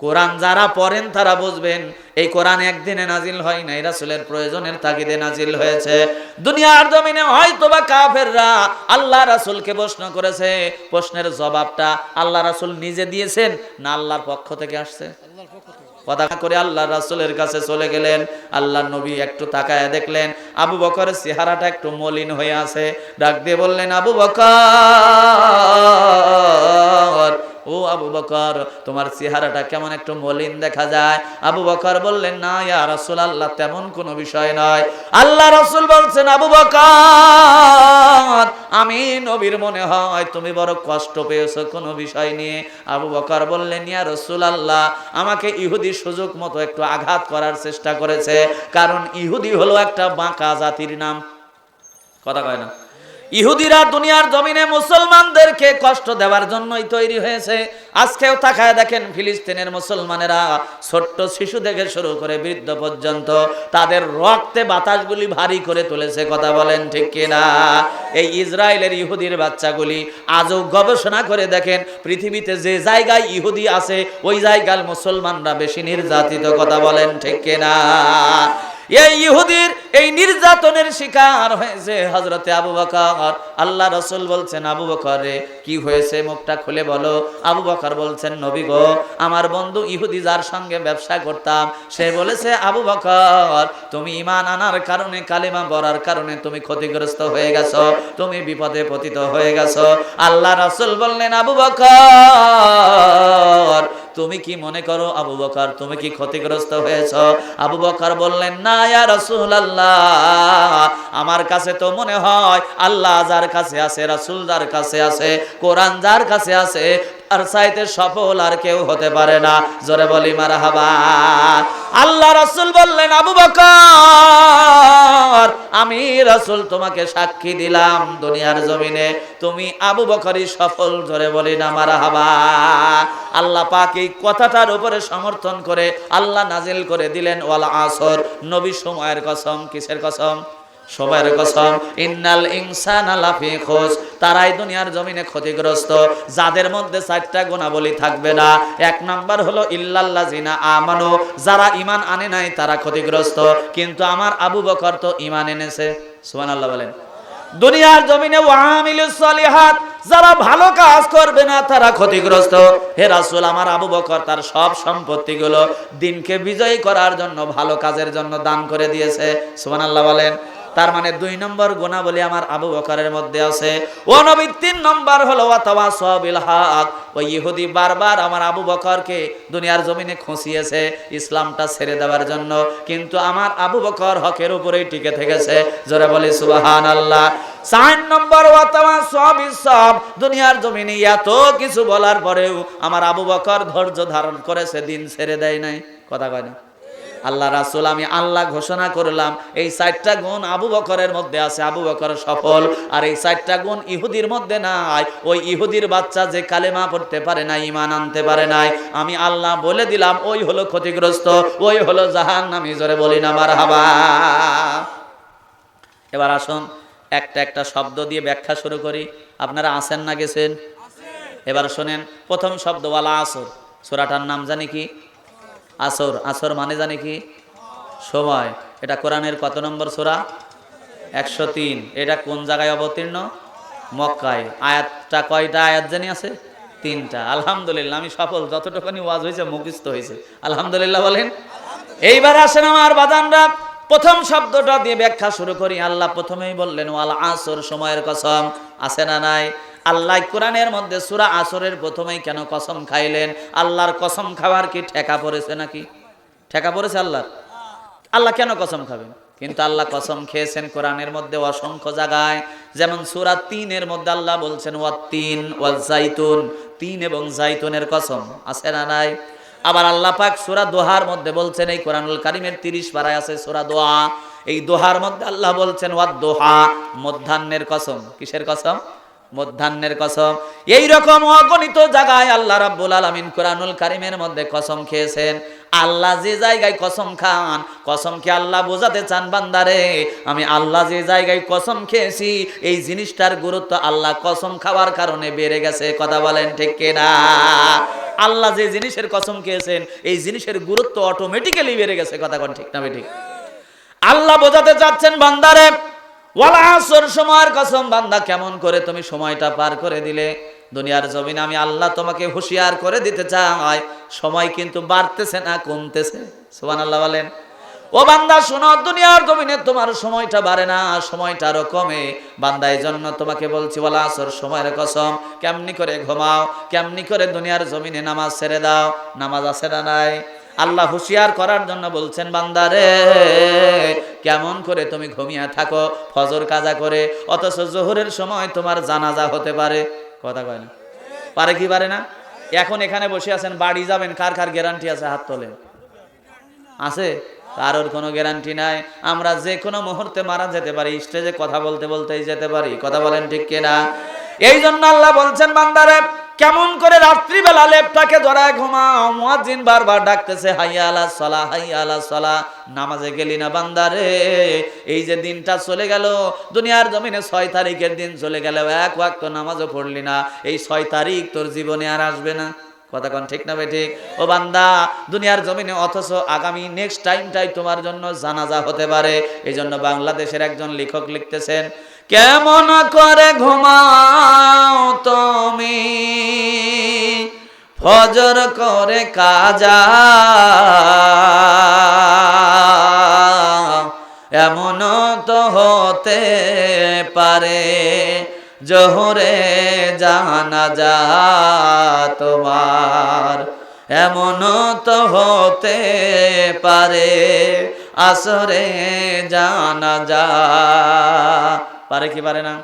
কোরআন যারা পড়েন তারা বুঝবেন এই কোরআন একদিনে নাজিল হয় নাই, রাসূলের প্রয়োজনের তাগিদে নাজিল হয়েছে। দুনিয়ার জমিনে হয়তোবা কাফেররা আল্লাহ রাসূলকে প্রশ্ন করেছে, প্রশ্নের জবাবটা আল্লাহ রাসূল নিজে দিয়েছেন না আল্লাহর পক্ষ থেকে আসছে? কথা করে আল্লাহ রাসূলের কাছে চলে গেলেন। আল্লাহ নবী একটু তাকায় দেখলেন আবু বকরের চেহারাটা একটু মলিন হয়ে আছে। ডাক দিয়ে বললেন, আবু বকর, ও আবু বকর, তোমার চেহারাটা কেমন একটু মলিন দেখা যায়। আবু বকর বললেন, না ইয়া রাসূলুল্লাহ, তেমন কোনো বিষয় নয়। আল্লাহ রাসূল বলছেন, আবু বকর, আমি নবীর মনে হয় তুমি বড় কষ্ট পেয়েছো কোনো বিষয় নিয়ে। আবু বকর বললেন, ইয়া রাসূলুল্লাহ, আমাকে ইহুদি সুযোগ মতো একটু আঘাত করার চেষ্টা করেছে, কারণ ইহুদি হলো একটা বাঁকা জাতির নাম। কথা কয় না? ইহুদিরা দুনিয়ার জমিনে মুসলমানদেরকে কষ্ট দেওয়ার জন্যই তৈরি হয়েছে। আজকেও তাকায় দেখেন ফিলিস্তিনের মুসলমানেরা ছোট্ট শিশু থেকে শুরু করে বৃদ্ধ পর্যন্ত তাদের রক্তে বাতাসগুলি ভারী করে তুলেছে। কথা বলেন ঠিক কিনা? এই ইসরায়েলের ইহুদির বাচ্চাগুলি আজও গবেষণা করে দেখেন পৃথিবীতে যে জায়গায় ইহুদি আছে ওই জায়গার মুসলমানরা বেশি নির্যাতিত। কথা বলেন ঠিক কিনা? এই ইহুদির এই নির্যাতনের শিকার হয়েছে হযরতে আবু বকর। আল্লাহ রাসূল বলছেন, আবু বকর রে কি হয়েছে, মুখটা খুলে বলো। আবু বকর বলছেন, নবী গো, আমার বন্ধু ইহুদি যার সঙ্গে ব্যবসা করতাম সে বলেছে, আবু বকর তুমি ঈমান আনার কারণে, কালেমা পড়ার কারণে তুমি ক্ষতিগ্রস্ত হয়ে গেছো, তুমি বিপদে পতিত হয়ে গেছো। আল্লাহ রাসূল বললেন, আবু বকর তুমি কি মনে করো আবু বকর তুমি কি ক্ষতিগ্রস্ত হয়েছো? আবু বকর বললেন, না ইয়া রাসূলুল্লাহ, আমার কাছে তো মনে হয় আল্লাহ যার কাছে আছে, রাসূল যার কাছে আছে, কোরআন যার কাছে আছে আর চাইতে সফল আর কেউ হতে পারে না। জোরে বলি মারহাবা। আল্লাহ রাসূল বললেন, আবু বকর আমি রাসূল তোমাকে সাক্ষী দিলাম দুনিয়ার জমিনে তুমি আবু বকরই সফল। জোরে বলি না মারহাবা। আল্লাহ পাক এই কথাটার উপরে সমর্থন করে আল্লাহ নাজিল করে দিলেন, ওয়াল আসর, নবী সময়ের কসম। কিসের কসম? সময়ের কসম। ইন্নাল ইনসানা লাফি খুস, তারাই দুনিয়ার জমিনে ক্ষতিগ্রস্ত যাদের মধ্যে 4টা গুণাবলী থাকবে না। 1 নাম্বার হলো ইল্লাল্লাযিনা আমানু, যারা ঈমান আনে নাই তারা ক্ষতিগ্রস্ত। কিন্তু আমার আবু বকর তো ঈমান এনেছে। সুবহানাল্লাহ বলেন। দুনিয়ার জমিনে ওয়ামিলুস সলিহাত, যারা ভালো কাজ করবে না তারা ক্ষতিগ্রস্ত। হে রাসূল, আমার আবু বকর তার সব সম্পত্তিগুলো দিনকে বিজয়ী করার জন্য, ভালো কাজের জন্য দান করে দিয়েছে। সুবহানাল্লাহ বলেন। তার মানে 2 নম্বর গুণাবলী আমার আবু বকরের মধ্যে আছে। ও নবী 3 নম্বর হলো ওয়াতাওয়াসাউ বিল হক। ওই ইহুদি বারবার আমার আবু বকরকে দুনিয়ার জমিনে খুঁচিয়েছে ইসলামটা ছেড়ে দেওয়ার জন্য, কিন্তু আমার আবু বকর হকের উপরেই টিকে থেকেছে। জোরে বলি সুবহানাল্লাহ। 4 নম্বর ওয়াতাওয়াসাউ বিস সাবর, দুনিয়ার জমিনে এত কিছু বলার পরেও আমার আবু বকর ধৈর্য ধারণ করেছে, দিন ছেড়ে দেয় নাই। কথা কয় না? আল্লাহ রাসূল, আমি আল্লাহ ঘোষণা করলাম এই 4টা গুণ আবু বকরের মধ্যে আছে, আবু বকর সফল। আর এই 4টা গুণ ইহুদির মধ্যে নাই। ওই ইহুদির বাচ্চা যে কালেমা পড়তে পারে না, ঈমান আনতে পারে নাই, আমি আল্লাহ বলে দিলাম ওই হলো ক্ষতিগ্রস্ত, ওই হলো জাহান্নামী। জোরে বলি না মারহাবা। এবার আসুন একটা একটা শব্দ দিয়ে ব্যাখ্যা শুরু করি। আপনারা আছেন না গেছেন? এবার শোনেন, প্রথম শব্দ ওয়াল আসর। সূরাটার নাম জানি কি? আসর। আসর মানে জানি কি? সময়। এটা কোরআনের কত নম্বর সূরা? 103। এটা কোন জায়গায় অবতীর্ণ? মক্কায়। আয়াতটা কয়টা আয়াত জানি আছে? 3টা। আলহামদুলিল্লাহ, আমি সফল, যতটুকুনি ওয়াজ হয়েছে মুখস্থ হয়েছে। আলহামদুলিল্লাহ বলেন। এইবার আসেন আমার বাজানরা, প্রথম শব্দটা দিয়ে ব্যাখ্যা শুরু করি। আল্লাহ প্রথমেই বললেন ওয়াল আসর, সময়ের কসম। আছে না নাই? আল্লাহ কোরআনের মধ্যে সূরা আসরের প্রথমেই কেন কসম খাইলেন? আল্লাহর কসম খাওয়ার কি ঠেকা পড়েছে নাকি? ঠেকা পড়েছে আল্লাহর? আল্লাহ কেন কসম খাবেন? কিন্তু আল্লাহ কসম খেয়েছেন কোরআনের মধ্যে অসংখ্য জায়গায়। যেমন সূরা ৩-এর মধ্যে আল্লাহ বলছেন ওয়াত-তিন ওয়াজ-জাইতুন, তিন এবং জাইতুনের কসম। আছে না নাই? আবার আল্লাহ পাক সূরা দোহার মধ্যে বলছেন, এই কোরআনুল কারীমের ৩০ পারায় আছে সূরা দোহা, এই দোহার মধ্যে আল্লাহ বলছেন ওয়াদ-দোহা, মধ্যাহ্নের কসম। কিসের কসম? মধ্যাহ্নের কসম। এই রকম অগণিত জায়গায় আল্লাহ রাব্বুল আলামিন কোরআনুল কারীমের মধ্যে কসম খেয়েছেন। আল্লাহ যে জায়গায় কসম খান, কসমকে আল্লাহ বোঝাতে চান বান্দারে আমি আল্লাহ যে জায়গায় কসম খেয়েছি এই জিনিসটার গুরুত্ব আল্লাহ কসম খাওয়ার কারণে বেড়ে গেছে। কথা বলেন ঠিক কিনা? আল্লাহ যে জিনিসের কসম খেয়েছেন এই জিনিসের গুরুত্ব অটোমেটিক্যালি বেড়ে গেছে। কথা কোন ঠিক না বেঠিক? আল্লাহ বোঝাতে চাচ্ছেন বান্দারে ওয়াল আসর, সময়ের কসম। বান্দা কেমন করে তুমি সময়টা পার করে দিলে? দুনিয়ার জমিনে আমি আল্লাহ তোমাকে হুঁশিয়ার করে দিতে চাই সময় কিন্তু বাড়তেছে না কমতেছে। সুবহানাল্লাহ বলেন। ও বান্দা শোনো, দুনিয়ার জমিনে তোমার সময়টা বাড়ে না, সময়টা আরো কমে। বান্দা এই জন্য তোমাকে বলছি ওয়াল আসর, সময়ের কসম। কেমনি করে ঘুমাও, কেমনি করে দুনিয়ার জমিনে নামাজ ছেড়ে দাও? নামাজ আছে না নাই? আল্লাহ হুঁশিয়ার করার জন্য বলছেন বান্দারে কেমন করে তুমি ঘুমিয়ে থাকো ফজর কাজা করে, অথচ জোহরের সময় তোমার জানাজা হতে পারে। কথা কয় না? পারে কি পারে না? এখন এখানে বসে আছেন, বাড়ি যাবেন, কার কার গ্যারান্টি আছে? হাত তোলেন। আছে? কারোর কোনো গ্যারান্টি নাই। আমরা যে কোনো মুহূর্তে মারা যেতে পারি, স্টেজে কথা বলতে বলতেই যেতে পারি। কথা বলেন ঠিক কিনা? এই জন্য আল্লাহ বলছেন বান্দারে কেমন করে রাত্রিবেলা লেপটাকে ধরায় ঘুমাও। মুয়াজ্জিন বারবার ডাকতেছে হাইয়া আলাস সালাহ, হাইয়া আলাস সালাহ। নামাজে গেলি না বান্দারে? এই যে দিনটা চলে গেল, দুনিয়ার জমিনে 6 তারিখের দিন চলে গেল, এক ওয়াক্ত নামাজও পড়লি না। এই 6 তারিখ তোর জীবনে আর আসবে না। কথা কোন ঠিক না বেঠিক? ও বান্দা দুনিয়ার জমিনে, অথচ আগামী নেক্সট টাইমটাই তোমার জন্য জানাজা হতে পারে। এই জন্য বাংলাদেশের একজন লেখক লিখতেছেন কেমন করে ঘুমাও তুমি ফজর করে কাজা, এমন তো হতে পারে জোহরে জানাজা তোমার, এমন তো হতে পারে আসরে জানাজা। পারে কি পারে না?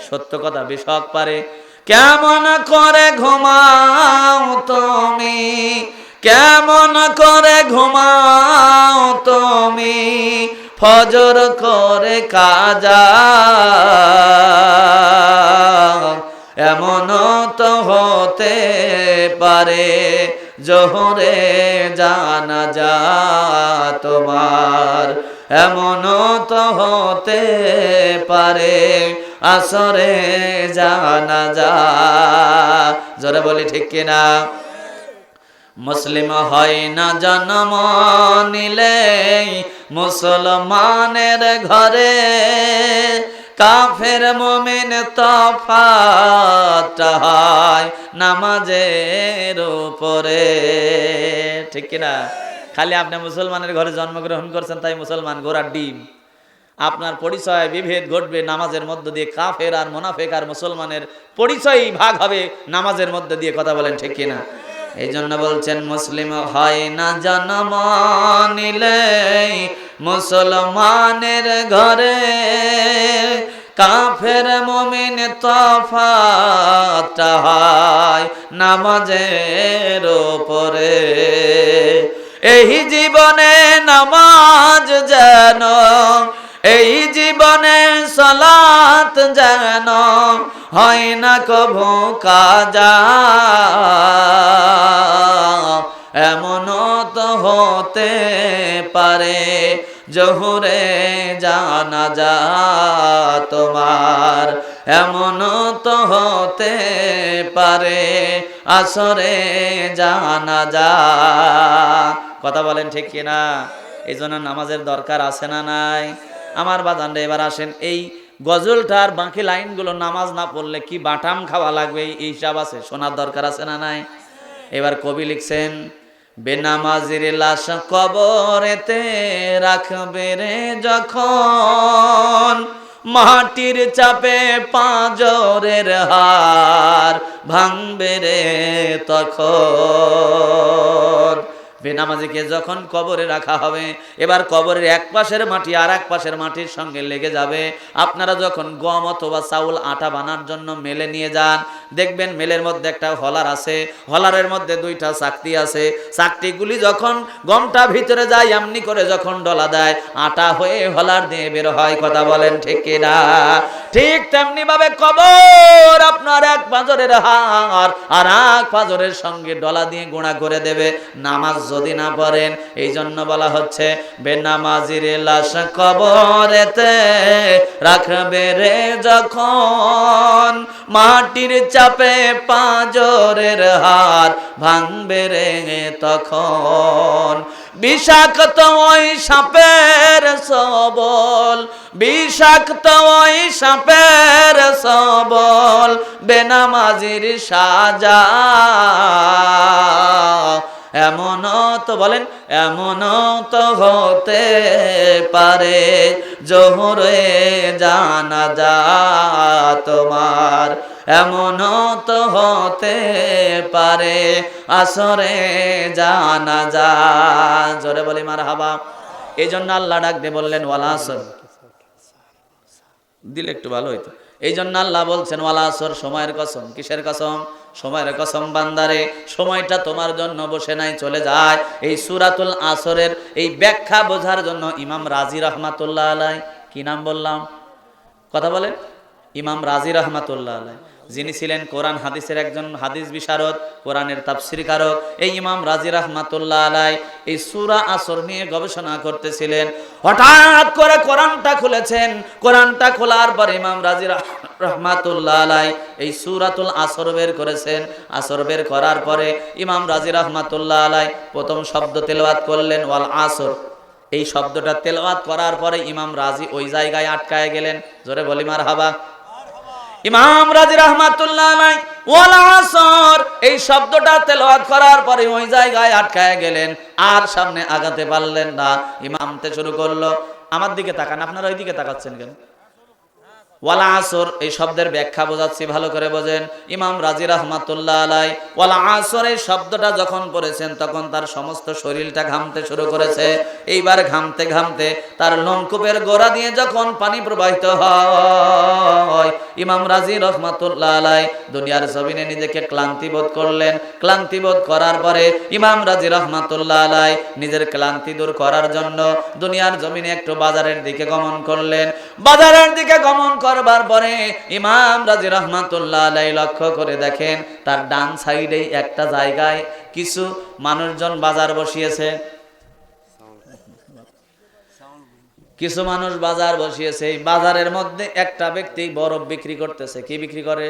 সত্য কথা, বেশক পারে। কেমন করে ঘুমাও তুমি, কেমন করে ঘুমাও তুমি ফজর করে কাজা, এমন তো হতে পারে জোহরে জানাজা তোমার, এমন তো হতে পারে আসরে জানাজা। জোরে বলি ঠিক কিনা? মুসলিম হয় না জন্ম নিলে মুসলমানের ঘরে, কাফের মুমিন তফাৎ হয় নামাজের উপরে। ঠিক কিনা? খালি আপনি মুসলমানের ঘরে জন্মগ্রহণ করছেন তাই মুসলমান, ঘোড়ার ডিম। আপনার পরিচয় বিভেদ ঘটবে নামাজের মধ্য দিয়ে। কাফের আর মুনাফিক আর মুসলমানের পরিচয়ই ভাগ হবে নামাজের মধ্যে দিয়ে। কথা বলেন ঠিক কিনা? এই জন্য বলছেন মুসলিম হয় না জন্ম নিলে মুসলমানের ঘরে, কাফের মুমিন তফাৎ হয় নামাজের উপরে। এই জীবনে নামাজ যেন, এই জীবনে সালাত যেন হয় না কভু কাজা, এমন তো হতে পারে জোহরে জানাজা তোমার, এমন তো হতে পারে আসরে জানাজা। কথা বলেন ঠিক কিনা? এই জন্য নামাজের দরকার আছে না নাই? আমার বাজানরা এবার আসেন, এই গজলটার বাকি লাইনগুলো নামাজ না পড়লে কি বাটাম খাওয়া লাগবে এই হিসাব আছে, শোনার দরকার আছে না নাই? এবার কবি লিখছেন বেনামাজির লাশ কবরেতে রাখবে রে যখন, মাটির চাপে পাঁজরের হাড় ভাঙবে রে তখন। বেনামাজিকে যখন কবরে রাখা হবে, এবার কবরের এক পাশের মাটি আর এক পাশের মাটির সঙ্গে লেগে যাবে। আপনারা যখন গম অথবা চাউল আটা বানার জন্য মেলে নিয়ে যান, দেখবেন মেলের মধ্যে একটা হলার আছে, হলারের মধ্যে দুইটা চাকতি আছে। চাকতিগুলি যখন গমটা ভিতরে যায়, এমনি করে যখন ডলা দেয়, আটা হয়ে হলার দিয়ে বের হয়। কথা বলেন ঠিক কিনা? ঠিক তেমনি ভাবে কবর আপনার এক পাঁজরের হাড় আর এক পাঁজরের সঙ্গে ডলা দিয়ে গোড়া করে দেবে নামাজ যদি না পড়েন। এই জন্য বলা হচ্ছে বেনামাজির লাশ কবরেতে রাখবে রে যখন, মাটির চাপে পাঁজরের হাড় ভাঙবে রে তখন। বিষাক্ত ওই সাপের সবল, বিষাক্ত ওই সাপের সবল, বেনামাজির সাজা। এমন তো বলেন, এমন তো হতে পারে জোহরে জানাজা তোমার, এমন তো হতে পারে আসরে জানাজা। জোরে বলি মারহাবা। এই জন্য আল্লাহ ডাক দিয়ে বললেন ওয়ালা আসর, দিলে একটু ভালো হইতো। এই জন্য আল্লাহ বলছেন ওয়ালা আসর, সময়ের কসম। কিসের কসম? সময়ের কসম বান্দারে, সময়টা তোমার জন্য বসে নাই, চলে যায়। এই সূরাতুল আসরের এই ব্যাখ্যা বোঝার জন্য ইমাম রাজি রহমাতুল্লাহ আলাইহি, কি নাম বললাম? কথা বলেন। ইমাম রাজি রহমাতুল্লাহ আলাইহি, যিনি ছিলেন কোরআন হাদিসের একজন হাদিস বিশারদ, কোরআনের তাফসীর কারক। এই ইমাম রাজি রহমাতুল্লাহ আলাইহি এই সূরা আসর নিয়ে গবেষণা করতেছিলেন। হঠাৎ করে কোরআনটা খুলেছেন। কোরআনটা খোলার পর ইমাম রাজি রহমাতুল্লাহ আলাইহি এই সূরাতুল আসর বের করেছেন। আসর বের করার পরে ইমাম রাজি রহমাতুল্লাহ আলাইহি প্রথম শব্দ তেলাওয়াত করলেন ওয়াল আসর। এই শব্দটা তেলাওয়াত করার পরে ইমাম রাজি ওই জায়গায় আটকায় গেলেন। জোরে বলি মারহাবা। ইমাম রাজি রহমাতুল্লাহ আলাইহি ওয়াল আসর এই শব্দটা তেলাওয়াত করার পরে ওই জায়গায় আটকায় গেলেন, আর সামনে আগাতে পারলেন না। ইমামতে শুরু করলো। আমার দিকে তাকান, আপনারা ওই দিকে তাকাচ্ছেন কেন? ওয়ালা আসর এই শব্দের ব্যাখ্যা বোঝাচ্ছি, ভালো করে বোঝেন। ইমাম রাজি রহমাতুল্লাহ আলাইহি ওয়ালা আসর এই শব্দটা যখন পড়েছেন, তখন তার সমস্ত শরীরটা ঘামতে শুরু করেছে। এইবার ঘামতে ঘামতে তার লোমকূপের গোড়া দিয়ে যখন পানি প্রবাহিত হয়, ইমাম রাজি রহমাতুল্লাহ আলাইহি দুনিয়ার জমিনে নিজেকে ক্লান্তি বোধ করলেন। ক্লান্তি বোধ করার পরে ইমাম রাজি রহমাতুল্লাহ আলাইহি নিজের ক্লান্তি দূর করার জন্য দুনিয়ার জমিনে একটু বাজারের দিকে গমন করলেন। বাজারের দিকে গমন করবার পরে ইমাম রাজি রহমাতুল্লাহ আলাইহি লক্ষ্য করে দেখেন তার ডান সাইডে একটা জায়গায় কিছু মানুষজন বাজার বসিয়েছে। কিছু মানুষ বাজার বসিয়েছে। এই বাজারের মধ্যে একটা ব্যক্তি বরফ বিক্রি করতেছে। কি বিক্রি করে?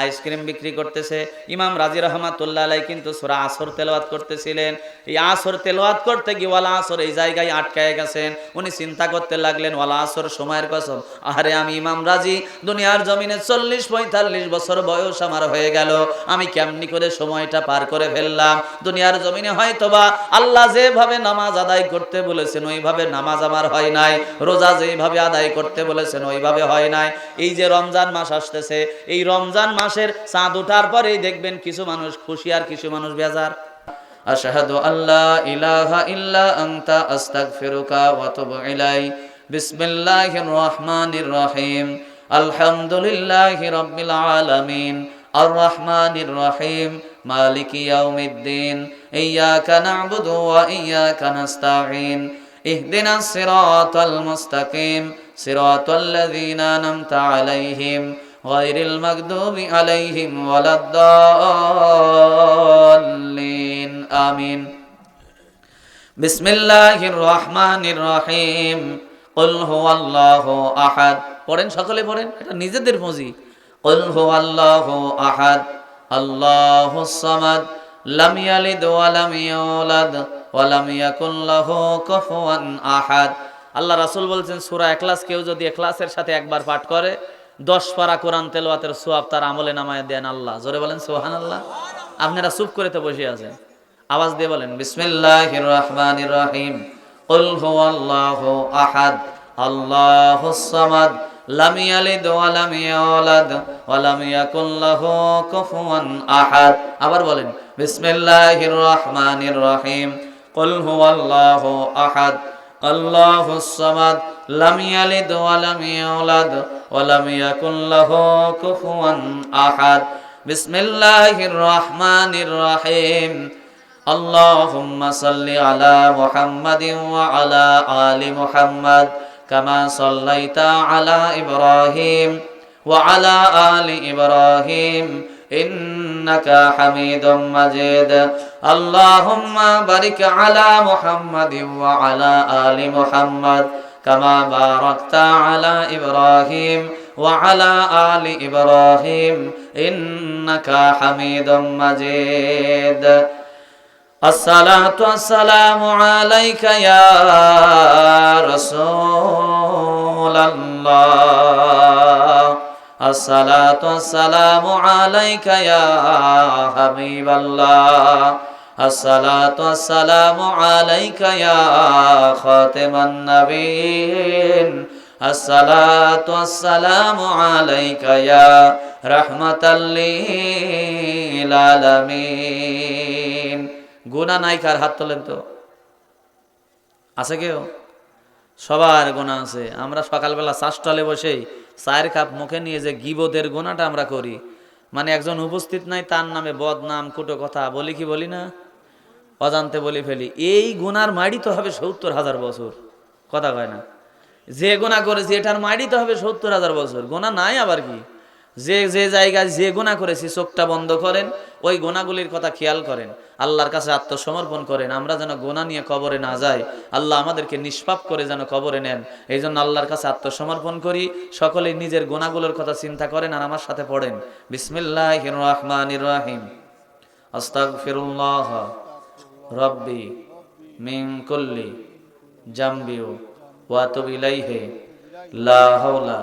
আইসক্রিম বিক্রি করতেছে। ইমাম রাজি রহমাতুল্লাহ আলাইহি কিন্তু সূরা আসর তেলাওয়াত করতেছিলেন। এই আসর তেলাওয়াত করতে গিয়ে ওয়ালা আসর এই জায়গায় আটকায় গেছেন। উনি চিন্তা করতে লাগলেন ওয়ালা আসর সময়ের কসম, আরে আমি ইমাম রাজি দুনিয়ার জমিনে 40-45 বছর বয়স আমার হয়ে গেল, আমি কেমনি করে সময়টা পার করে ফেললাম। দুনিয়ার জমিনে হয়তোবা আল্লাহ যেভাবে নামাজ আদায় করতে বলেছেন ওইভাবে নামাজ আমার হয় নাই, রোজা যেভাবে আদায় করতে বলেছেন ওইভাবে হয় নাই। এই যে রমজান মাস আসতেছে, এই রমজান মাসের চাঁদ ওঠার পরেই দেখবেন কিছু মানুষ খুশি আর কিছু মানুষ বেজার। আশহাদু আল্লা ইলাহা ইল্লা আনতা আস্তাগফিরুকা ওয়া আতুবু ইলাইক। বিসমিল্লাহির রহমানির রহিম। আলহামদুলিল্লাহি রাব্বিল আলামিন আর রহমানির রহিম মালিকি ইয়াউমিদ্দিন ইয়্যাকা না'বুদু ওয়া ইয়্যাকা নাস্তাঈন ইহদিনাস সিরাতাল মুস্তাকিম সিরাতাল লাযীনা আন'আমতা আলাইহিম গায়রিল মাগদুবি আলাইহিম ওয়ালাদ-দাল্লিন আমিন। বিসমিল্লাহির রহমানির রহিম। কুল হুয়াল্লাহু আহাদ। পড়েন, সকলে পড়েন, এটা নিজেদের মজি। কুল হুয়াল্লাহু আহাদ আল্লাহুস সামাদ লাম ইয়ালিদ ওয়া লাম ইউলাদ ওয়া লাম ইয়াকুল লাহু কুফুয়ান আহাদ। আল্লাহ রাসূল বলছেন সূরা ইখলাস কেউ যদি ইখলাসের সাথে একবার পাঠ করে 10 পারা কোরআন তেলাওয়াতের সওয়াব তার আমলে নামায় দেন আল্লাহ। জোরে বলেন সুবহানাল্লাহ। আপনারা চুপ করে তো বসে আছেন। আওয়াজ দিয়ে বলেন বিসমিল্লাহির রহমানির রহিম। কুল হুয়াল্লাহু আহাদ আল্লাহুস সামাদ লাম ইয়ালিদ ওয়া লাম ইউলাদ ওয়া লাম ইয়াকুল লাহু কুফুয়ান আহাদ। আবার বলেন বিসমিল্লাহির রহমানির রহিম। কুল হুয়াল্লাহু আহাদ আল্লাহুস সামাদ লাম ইয়ালিদ ওয়া লাম ইউলাদ ওয়া লাম ইয়াকুল লাহু কুফুয়ান আহাদ। বিসমিল্লাহির রহমানির রহিম। আল্লাহুম্মা সাল্লি আলা মুহাম্মাদিন ওয়া আলা আলি মুহাম্মাদ কামা সাল্লাইতা আলা ইব্রাহিম ওয়া আলা আলি ইব্রাহিম ইন্নাকা হামিদুম মাজিদ। আল্লাহুম্মা বারিক আলা মুহাম্মাদিন ওয়া আলা আলি মুহাম্মাদ কামা বারাকতা আলা ইব্রাহিম ওয়া আলা আলি ইব্রাহিম ইন্নাকা হামিদুম মাজিদ। الصلاة والسلام عليك يا رسول الله الصلاة والسلام عليك يا حبيب الله الصلاة والسلام عليك يا خاتم النبيين الصلاة والسلام عليك يا رحمة للعالمين। গুনাহ নাই কার? হাত তোলেন তো। আছে কেউ? সবার গুনাহ আছে। আমরা সকালবেলা চাষটালে বসেই চায়ের কাপ মুখে নিয়ে যে গীবতের গুনাহটা আমরা করি, মানে একজন উপস্থিত নাই তার নামে বদনাম কুটো কথা বলি কি বলি না, অজান্তে বলি ফেলি। এই গুনার মাড়ি তো হবে ৭০,০০০ বছর, কথা কয় না। যে গুনাহ করেছি এটার মাড়ি তো হবে ৭০,০০০ বছর। গুনাহ নাই আবার কি? যে যে জায়গায় যে গুনাহ করেছি চোখটা বন্ধ করেন, ওই গুনাহগুলির কথা খেয়াল করেন, আল্লাহর কাছে আত্মসমর্পণ করেন। আমরা যেন গুনাহ নিয়ে কবরে না যাই, আল্লাহ আমাদেরকে নিষ্পাপ করে যেন কবরে নেন। এই জন্য আল্লাহর কাছে আত্মসমর্পণ করি। সকলেই নিজের গুনাহগুলোর কথা চিন্তা করেন আর আমার সাথে পড়েন বিসমিল্লাহির রহমানির রহিম। আস্তাগফিরুল্লাহ রাব্বি মিন কুল্লি জামবি ওয়া আতুবু ইলাইহি লা হাওলা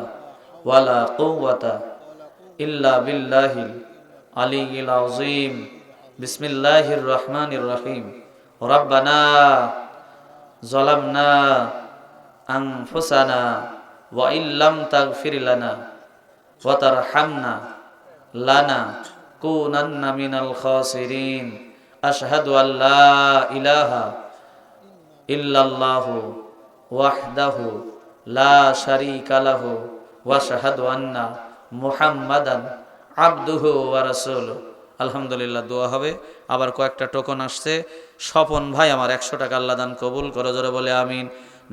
ওয়ালা কুওয়াতা ইল্লা বিল্লাহিল আলিয়্যিল আযীম। বিসমিল্লাহির রহমানির রহিম। রাব্বানা যালামনা আনফুসানা ওয়া ইল্লাম তাগফির লানা ওয়া তারহামনা লানাকুনান্না মিনাল খাসিরিন। আশহাদু আল্লা ইলাহা ইল্লাল্লাহু ওয়াহদাহু লা শারীকা লাহু ওয়া আশহাদু আন্না মুহাম্মাদান আবদুহু ওয়া রাসূলুহু। আলহামদুলিল্লাহ, দোয়া হবে। আবার কয়েকটা টোকন আসছে। স্বপন ভাই আমার ১০০ টাকা আল্লাহ দান কবুল করো, জোরে বলে আমিন।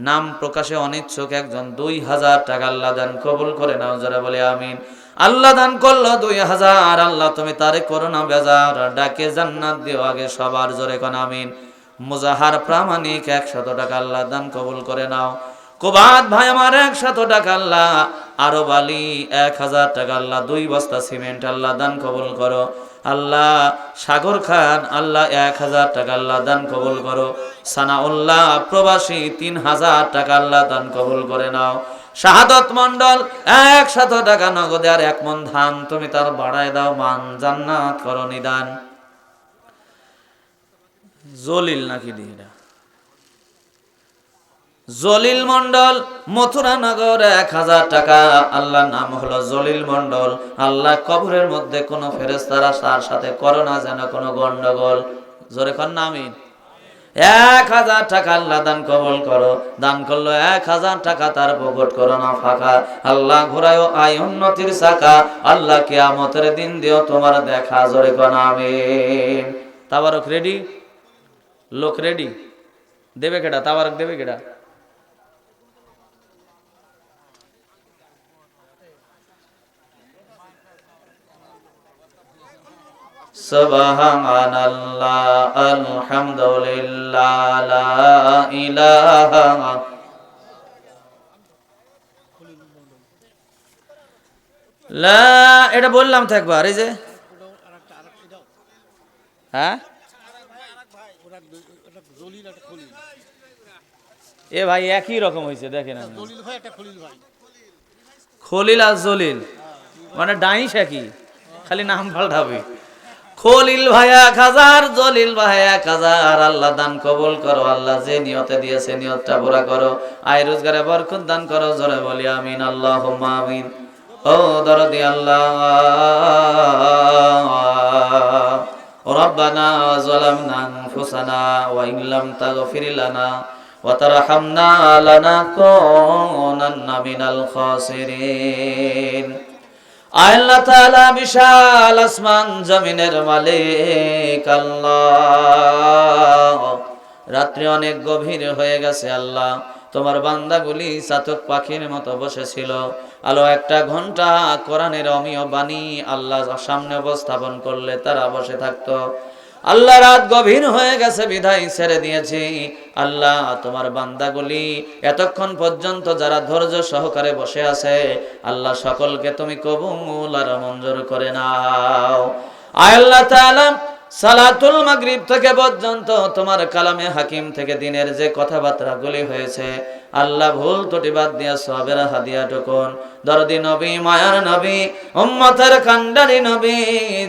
নাম প্রকাশে অনিচ্ছুক একজন ২০০০ টাকা আল্লাহ দান কবুল করে নাও, জোরে বলে আমিন। আল্লাহ দান করলো ২০০০। আল্লাহ তুমি তারে করো না বেজার, ডাকে জান্নাত দিও আগে সবার, জোরে কোন আমিন। মুজাহার প্রামাণিক ১০০ টাকা আল্লাহ দান কবুল করে নাও। কোবাদ ভাই আমার ১০০ টাকা আল্লাহ, আরো বালি ১০০০ টাকা আল্লাহ, ২ বস্তা সিমেন্ট আল্লাহ দান কবুল করো। আল্লাহ সাগর খান আল্লাহ ১০০০ টাকা আল্লাহ দান কবুল করো। সানাউল্লাহ প্রবাসী ৩০০০ টাকা আল্লাহ দান কবুল করে নাও। শাহাদত মন্ডল ১০০ টাকা নগদে আর ১ মণ ধান তুমি তার বাড়ায় দাও, মান জান্নাত করো নিদান। জলিল নাকি দিরা জলিল মন্ডল মথুরানগর ১০০০ টাকা, আল্লাহ নাম হলো জলিল মন্ডল। আল্লাহ কবরের মধ্যে কোন ফেরেশতারা তার সাথে করো না যেন কোনো গন্ডগোল, জোরে কর না আমিন। ১০০০ টাকা আল্লাহ দান কবুল করো। দান করলো ১০০০ টাকা, তার পকেট করো না ফাঁকা। আল্লাহ ঘুরায়ও আয় উন্নতির চাকা, আল্লাহ কিয়ামতের দিন দিও তোমার দেখা, জোরে কর আমিন। তাবারক রেডি? লোক রেডি? দেবে কেডা? তাবারক দেবে কেডা? সুবহানাল্লাহ আলহামদুলিল্লাহ লা ইলাহা। লা এটা বললাম তো একবার, এই যে হ্যাঁ এ ভাই একই রকম হয়েছে দেখেন। খলিল আর জলিল মানে ডাইশ একই, খালি নাম পাল্টাবে। খলিল ভাই 1000, জলিল ভাই 1000। আল্লাহ দান কবুল করো। আল্লাহ যে নিয়তে দিয়েছে নিয়তটা পুরা করো। আয় রোজগারে বরকত দান করো। জোরে বলি আমিন, আল্লাহুম্মা আমিন। ও দরদি আল্লাহ, রব্বানা যালামনা আনফুসানা ওয়া ইন লাম তাগফির লানা ওয়া তারহামনা লানাকুনান্না মিনাল খাসিরিন। আল্লাহ তাআলা বিশাল আসমান জমিনের মালিক আল্লাহ। রাত্রি অনেক গভীর হয়ে গেছে আল্লাহ, তোমার বান্দাগুলি চাতক পাখির মতো বসেছিল। আলো 1 ঘন্টা কোরআনের অমীয় বাণী আল্লাহ সামনে উপস্থাপন করলে তারা বসে থাকতো। আল্লাহ রাত গভীর হয়ে গেছে বিধায় ছেড়ে দিয়েছি। আল্লাহ তোমার বান্দাগুলি এতক্ষণ পর্যন্ত যারা ধৈর্য সহকারে বসে আছে, আল্লাহ সকলকে তুমি কবুল আর মঞ্জুর করে নাও। আল্লাহ তাআলা সালাতুল মাগরিব থেকে পর্যন্ত তোমার কালামে হাকিম থেকে দিনের যে কথাবার্তা গুলি হয়েছে, আল্লাহ ভুল ত্রুটি বাদ দিয়া সওয়াবের হাদিয়া টুকুন দরদি নবী, মায়ার নবী, উম্মতের কান্ডারি নবী,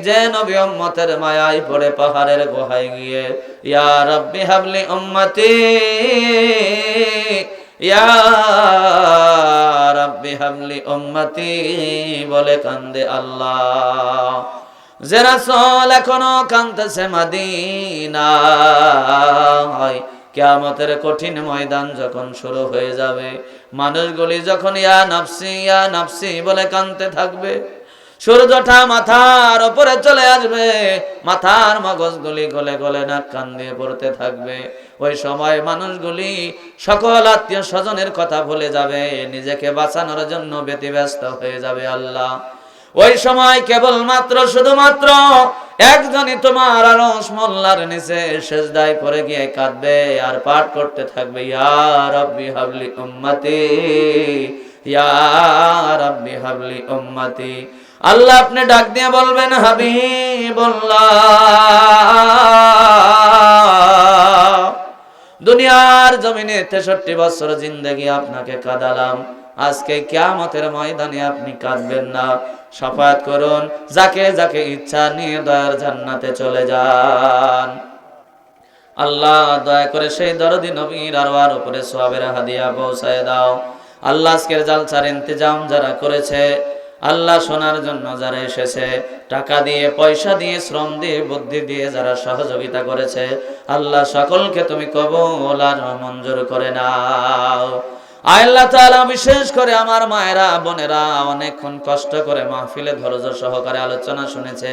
যে নবী উম্মতের মায়ায় পড়ে পাহাড়ের গুহায় গিয়ে ইয়া রাব্বি হাবলি উম্মতি, ইয়া রাব্বি হাবলি উম্মতি বলে কান্দে আল্লাহ। যে রাসূল এখনো কাঁদতেছে মদিনায়, কিয়ামতের কঠিন ময়দান যখন শুরু হয়ে যাবে, মানুষগুলি যখন ইয়া নাফসি বলে কাঁদতে থাকবে, সূর্যটা মাথার উপরে চলে আসবে, মাথার মগজগুলি গলে গলে নাক কান দিয়ে পড়তে থাকবে। ওই সময় মানুষগুলি সকল আত্মীয় স্বজনের কথা ভুলে যাবে, নিজেকে বাঁচানোর জন্য ব্যতিব্যস্ত হয়ে যাবে আল্লাহ। ওই সময় কেবলমাত্র শুধুমাত্র একজনই তোমার আরশ মোল্লার নিচে সেজদায় পড়ে গিয়ে কাঁদবে আর পাঠ করতে থাকবে ইয়া রাব্বি হাবলি উম্মতি, ইয়া রাব্বি হাবলি উম্মতি। আল্লাহ আপনি ডাক দিয়ে বলবেন হাবিবুল্লাহ, দুনিয়ার জমিনে 63 বছর জিন্দেগি আপনাকে কাঁদালাম, আজকে কিয়ামতের ময়দানে আপনি কাঁদবেন না। শাফায়াত করুন, যাকে যাকে ইচ্ছা নিয়ে দয়ার জান্নাতে চলে যান। আল্লাহ দয়া করে সেই দরদি নবীর আরওয়ার উপরে সওয়াবের হাদিয়া পৌঁছায় দাও। আল্লাহ আজকের জালসার ইন্তজাম যারা করেছে, আল্লাহ শোনার জন্য যারা এসেছে, টাকা দিয়ে, পয়সা দিয়ে, শ্রম দিয়ে, বুদ্ধি দিয়ে যারা সহযোগিতা করেছে, আল্লাহ সকলকে তুমি কবুল আর মঞ্জুর করে নাও। আল্লাহ তাআলা বিশেষ করে আমার মায়েরা বোনেরা অনেকক্ষণ কষ্ট করে মাহফিলে ধৈর্য সহকারে আলোচনা শুনেছে,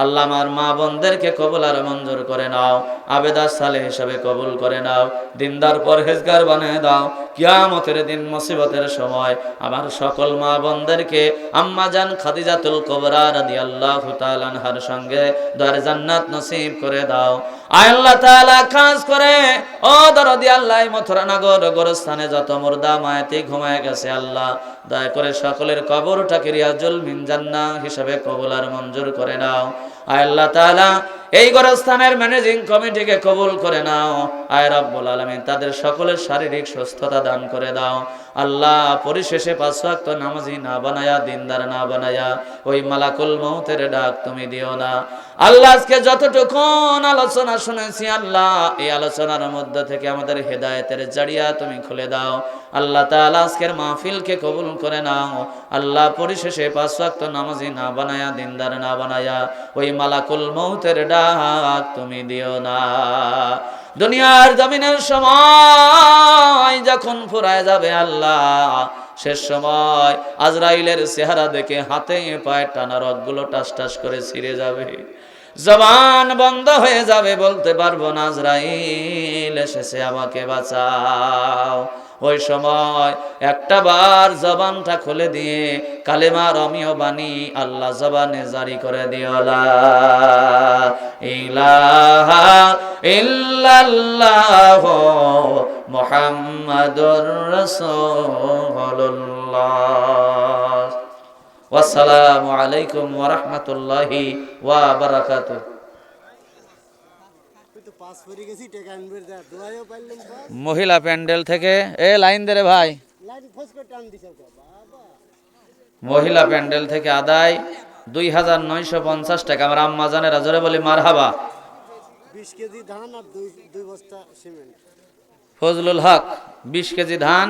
আল্লাহ আমার মা বোনদেরকে কবুল আর মঞ্জুর করে নাও, আবেদা সালেহ হিসেবে কবুল করে নাও, দিনদার পরহেজগার বানিয়ে দাও। কিয়ামতের দিন মুসিবতের সময় আমার সকল মা বোনদেরকে আম্মা জান খাদিজাতুল কুবরা রাদিয়াল্লাহু তাআলা আনহার সঙ্গে দয়ার জান্নাত নসিব করে দাও। আল্লাহ তাআলা খাস করে ও দরদি আল্লাহ মথুরা নগর গোরস্থানে যত মুর্দা মায়াতি ঘুমায় গেছে, আল্লাহ দয়া করে সকলের কবরটাকে রিয়াজুল মিন জান্নাহ হিসেবে কবুল আর মঞ্জুর করে নাও। আল্লাহ তাআলা এই গোরস্থানের ম্যানেজিং কমিটিকে কবুল করে নাও। আয় রব্বুল আলামিন তাদের সকলের শারীরিক সুস্থতা দান করে দাও। আল্লাহ পরিশেষে 5 ওয়াক্ত নামাজি না বানায়া, দিনদার না বানায়া ওই মালাকুল মউতের ডাক তুমি দিও না। আল্লাহ আজকে যতটুকুন আলোচনা শুনেছি, আল্লাহ এই আলোচনার মধ্যে থেকে আমাদের হেদায়েতের জারিয়া তুমি খুলে দাও। আল্লাহ তাআলা আজকের মাহফিলকে কবুল করে নাও। আল্লাহ পরিশেষে 5 ওয়াক্ত নামাজি না বানায়া, দিনদার না বানায়া ওই মালাকুল মউতের ডাক তুমি দিও না। দুনিয়ার জমিনের সময় যখন ফুরায় যাবে আল্লাহ, শেষ সময় আজরাইলের চেহারা দেখে হাতে পায়ে টানা রগগুলো টাস টাস করে ছিঁড়ে যাবে, জবান বন্ধ হয়ে যাবে, বলতে পারবো না আজরাইল এসেছে আমাকে বাঁচাও। ওই সময় একটা বার জবানটা খুলে দিয়ে কালেমার অমীয় বাণী আল্লাহ জবানে জারি করে দিও, লা ইলাহা ইল্লাল্লাহ মুহাম্মাদুর রাসূলুল্লাহ। ওয়াসসালামু আলাইকুম ওয়া রাহমাতুল্লাহি ওয়া বারাকাতুহু। মহিলা প্যান্ডেল থেকে লাইন দে রে ভাই, মহিলা প্যান্ডেল থেকে আদায় 2950 টাকা। আমার আম্মা জানেরা জোরে বলি মারহাবা। 20 কেজি ধান আর দুই বস্তা সিমেন্ট। ফজলুল হক 20 কেজি ধান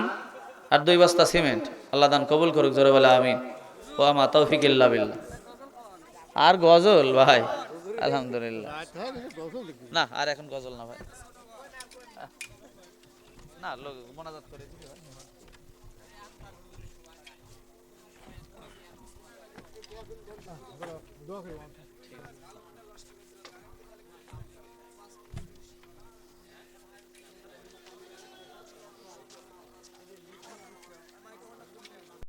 আর 2 বস্তা সিমেন্ট। আল্লাহ দান কবুল করুক, জোরে বলে আমিন। ওয়া মা তৌফিক ইল্লা বিল্লাহ। আর গজল ভাই, আলহামদুলিল্লাহ। না আর এখন গজল না ভাই, না লোক মোনাজাত করে দিবি ভাই। দোয়া করি।